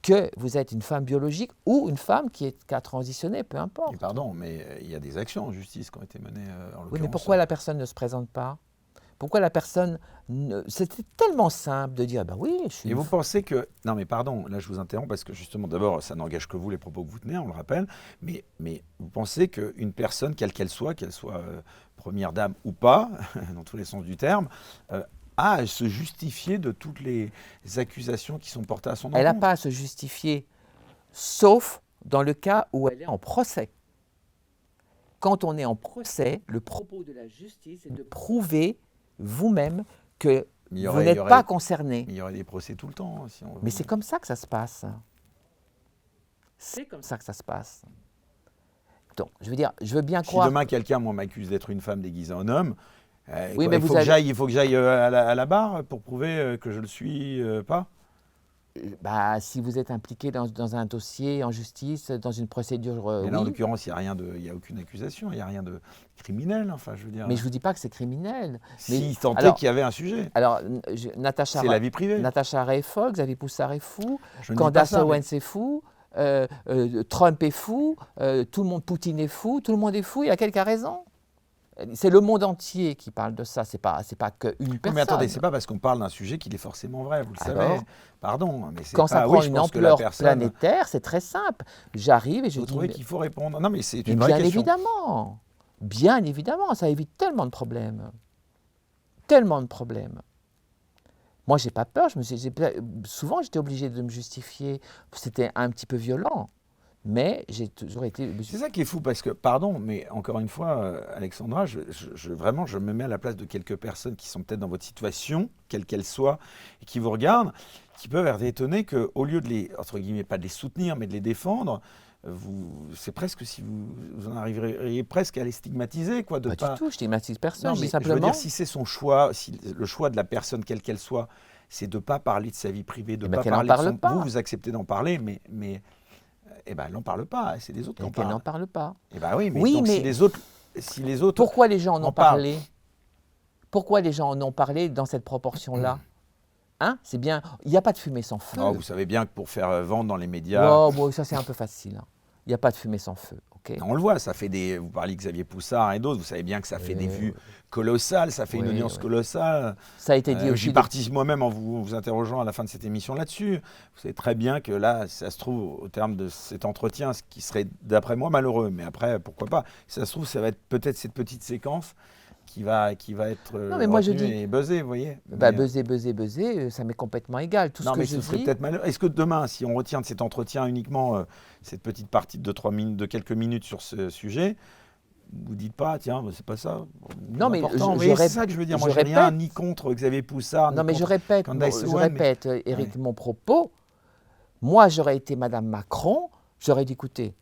[SPEAKER 2] que vous êtes une femme biologique ou une femme qui a transitionné, peu importe.
[SPEAKER 1] Et pardon, mais il y a des actions en justice qui ont été menées en l'occurrence.
[SPEAKER 2] Oui, mais pourquoi la personne ne se présente pas? Pourquoi la personne... C'était tellement simple de dire, ben oui, je suis...
[SPEAKER 1] Et vous pensez que... Non mais pardon, là je vous interromps parce que justement, d'abord, ça n'engage que vous, les propos que vous tenez, on le rappelle, mais vous pensez qu'une personne, quelle qu'elle soit première dame ou pas, dans tous les sens du terme, a à se justifier de toutes les accusations qui sont portées à son encontre?
[SPEAKER 2] Elle n'a pas à se justifier, sauf dans le cas où elle est en procès. Quand on est en procès, le propos de la justice est de prouver vous-même que vous n'êtes pas concerné.
[SPEAKER 1] Mais il y aurait des procès tout le temps. Si on veut.
[SPEAKER 2] Mais c'est comme ça que ça se passe. C'est comme ça que ça se passe. Donc, je veux dire, je veux bien croire...
[SPEAKER 1] Si demain quelqu'un m'accuse d'être une femme déguisée en homme,
[SPEAKER 2] oui,
[SPEAKER 1] il faut que j'aille à la barre pour prouver que je ne le suis pas?
[SPEAKER 2] Bah, si vous êtes impliqué dans un dossier en justice, dans une procédure,
[SPEAKER 1] mais là,
[SPEAKER 2] oui.
[SPEAKER 1] en l'occurrence, il n'y a aucune accusation, il n'y a rien de criminel, enfin, je veux dire.
[SPEAKER 2] Mais je ne vous dis pas que c'est criminel.
[SPEAKER 1] Si tant est qu'il y avait un sujet.
[SPEAKER 2] Alors,
[SPEAKER 1] c'est la vie privée.
[SPEAKER 2] Natacha Arey est folle, Xavier Poussard est fou,
[SPEAKER 1] Je
[SPEAKER 2] Candace Owens est fou, Trump est fou, tout le monde, Poutine est fou, tout le monde est fou, il y a quelqu'un qui a raison. C'est le monde entier qui parle de ça, c'est pas qu'une personne.
[SPEAKER 1] Mais attendez, c'est pas parce qu'on parle d'un sujet qu'il est forcément vrai, vous le savez. Pardon, mais c'est
[SPEAKER 2] quand ça prend une ampleur
[SPEAKER 1] personne...
[SPEAKER 2] planétaire, c'est très simple. J'arrive et je dis...
[SPEAKER 1] Vous trouvez qu'il faut répondre? Non, mais c'est
[SPEAKER 2] une vraie question. Bien évidemment, ça évite tellement de problèmes. Tellement de problèmes. Moi, j'ai pas peur, souvent j'étais obligé de me justifier, c'était un petit peu violent. Mais j'ai toujours été...
[SPEAKER 1] C'est ça qui est fou, parce que, pardon, mais encore une fois, Alexandra, vraiment, je me mets à la place de quelques personnes qui sont peut-être dans votre situation, quelle qu'elle soit, et qui vous regardent, qui peuvent être étonnées qu'au lieu de les, entre guillemets, pas de les soutenir, mais de les défendre, c'est presque si vous en arriveriez presque à les stigmatiser, quoi.
[SPEAKER 2] Pas du tout, je stigmatise personne,
[SPEAKER 1] non,
[SPEAKER 2] je
[SPEAKER 1] mais
[SPEAKER 2] dis simplement...
[SPEAKER 1] Je veux dire, si c'est son choix, si le choix de la personne, quelle qu'elle soit, c'est de ne pas parler de sa vie privée, de ne pas parler de son... Vous acceptez d'en parler, mais eh ben, elle n'en parle pas, c'est les autres qui en
[SPEAKER 2] Et qu'elle
[SPEAKER 1] parlent.
[SPEAKER 2] n'en parle pas.
[SPEAKER 1] Eh ben oui, mais,
[SPEAKER 2] Oui,
[SPEAKER 1] donc,
[SPEAKER 2] mais
[SPEAKER 1] si les autres
[SPEAKER 2] pourquoi les gens en
[SPEAKER 1] en
[SPEAKER 2] ont
[SPEAKER 1] parlent.
[SPEAKER 2] parlé? Pourquoi les gens en ont parlé dans cette proportion-là? Hein? C'est bien. Il n'y a pas de fumée sans feu.
[SPEAKER 1] Oh, vous savez bien que pour faire vendre dans les médias,
[SPEAKER 2] Oh, bon, ça c'est un peu facile, hein. Il n'y a pas de fumée sans feu. Ok.
[SPEAKER 1] on le voit, ça fait des. Vous parlez de Xavier Poussard et d'autres, vous savez bien que ça fait des vues colossales, ça fait une
[SPEAKER 2] Oui,
[SPEAKER 1] audience
[SPEAKER 2] oui.
[SPEAKER 1] colossale.
[SPEAKER 2] Ça a été dit aussi.
[SPEAKER 1] J'y participe moi-même en vous interrogeant à la fin de cette émission là-dessus. Vous savez très bien que là, ça se trouve, au terme de cet entretien, ce qui serait d'après moi malheureux, mais après, pourquoi pas. Ça se trouve, ça va être peut-être cette petite séquence qui va être
[SPEAKER 2] Non, mais moi, je
[SPEAKER 1] retenue
[SPEAKER 2] dis-
[SPEAKER 1] et buzzée, vous voyez.
[SPEAKER 2] Bah,
[SPEAKER 1] Mais,
[SPEAKER 2] buzzer, ça m'est complètement égal. Tout
[SPEAKER 1] non,
[SPEAKER 2] ce que
[SPEAKER 1] mais
[SPEAKER 2] je
[SPEAKER 1] ce serait
[SPEAKER 2] dis.
[SPEAKER 1] peut-être malheureux. Est-ce que demain, si on retient de cet entretien uniquement cette petite partie de 3 minutes, de quelques minutes sur ce sujet, vous dites pas, tiens, bah, c'est pas ça.
[SPEAKER 2] Non, mais
[SPEAKER 1] important.
[SPEAKER 2] je
[SPEAKER 1] Vous voyez, c'est
[SPEAKER 2] répète-
[SPEAKER 1] ça que je veux dire.
[SPEAKER 2] je
[SPEAKER 1] Moi, j'ai rien
[SPEAKER 2] répète.
[SPEAKER 1] ni contre Xavier Poussard.
[SPEAKER 2] Non,
[SPEAKER 1] ni
[SPEAKER 2] mais je
[SPEAKER 1] contre
[SPEAKER 2] répète,
[SPEAKER 1] Candace
[SPEAKER 2] je
[SPEAKER 1] Owen, mais-
[SPEAKER 2] répète, Éric, mon propos. Moi, j'aurais été Madame Macron, j'aurais dit, écoutez,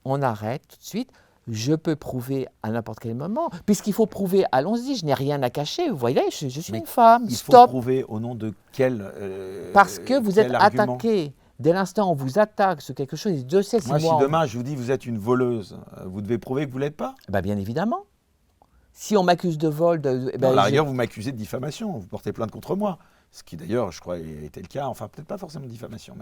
[SPEAKER 2] on arrête tout de suite. Je peux prouver à n'importe quel moment. Puisqu'il faut prouver, allons-y, je n'ai rien à cacher. Vous voyez, je suis
[SPEAKER 1] Mais
[SPEAKER 2] une femme.
[SPEAKER 1] Il faut
[SPEAKER 2] Stop.
[SPEAKER 1] prouver au nom de quel.
[SPEAKER 2] Parce que vous
[SPEAKER 1] quel
[SPEAKER 2] êtes
[SPEAKER 1] argument.
[SPEAKER 2] attaqué. Dès l'instant où on vous attaque sur quelque chose, Dieu sait si
[SPEAKER 1] Moi, si
[SPEAKER 2] moi...
[SPEAKER 1] demain je vous dis vous êtes une voleuse, vous devez prouver que vous l'êtes pas.
[SPEAKER 2] Bah, bien évidemment. Si on m'accuse de vol...
[SPEAKER 1] À la rigueur, vous m'accusez de diffamation, vous portez plainte contre moi. Ce qui d'ailleurs, je crois, était le cas, enfin peut-être pas forcément de diffamation,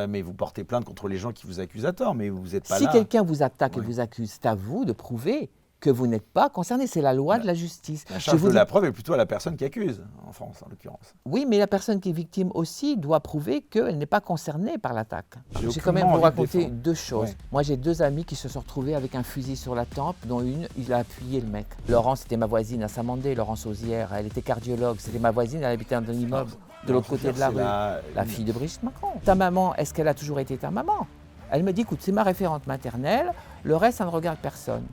[SPEAKER 1] mais vous portez plainte contre les gens qui vous accusent à tort, mais vous n'êtes pas
[SPEAKER 2] Si
[SPEAKER 1] là.
[SPEAKER 2] quelqu'un vous attaque et
[SPEAKER 1] Oui.
[SPEAKER 2] vous accuse, c'est à vous de prouver que vous n'êtes pas concerné. C'est la loi de la justice.
[SPEAKER 1] La
[SPEAKER 2] Je
[SPEAKER 1] charge
[SPEAKER 2] vous
[SPEAKER 1] de
[SPEAKER 2] dis-
[SPEAKER 1] la preuve est plutôt à la personne qui accuse, en France en l'occurrence.
[SPEAKER 2] Oui, mais la personne qui est victime aussi doit prouver qu'elle n'est pas concernée par l'attaque.
[SPEAKER 1] J'ai
[SPEAKER 2] J'ai quand même
[SPEAKER 1] aucunement
[SPEAKER 2] vous
[SPEAKER 1] envie de
[SPEAKER 2] raconter
[SPEAKER 1] défendre.
[SPEAKER 2] deux choses.
[SPEAKER 1] Ouais.
[SPEAKER 2] Moi, j'ai deux amis qui se sont retrouvés avec un fusil sur la tempe, dont une, il a appuyé le mec. Laurence, c'était ma voisine à Saint-Mandé, Laurence Osière. Elle était cardiologue, c'était ma voisine, elle habitait dans un immeuble de l'autre côté de la rue. La fille de Brigitte Macron. Ta maman, est-ce qu'elle a toujours été ta maman? Elle me dit, écoute, c'est ma référente maternelle, le reste, ça ne regarde personne.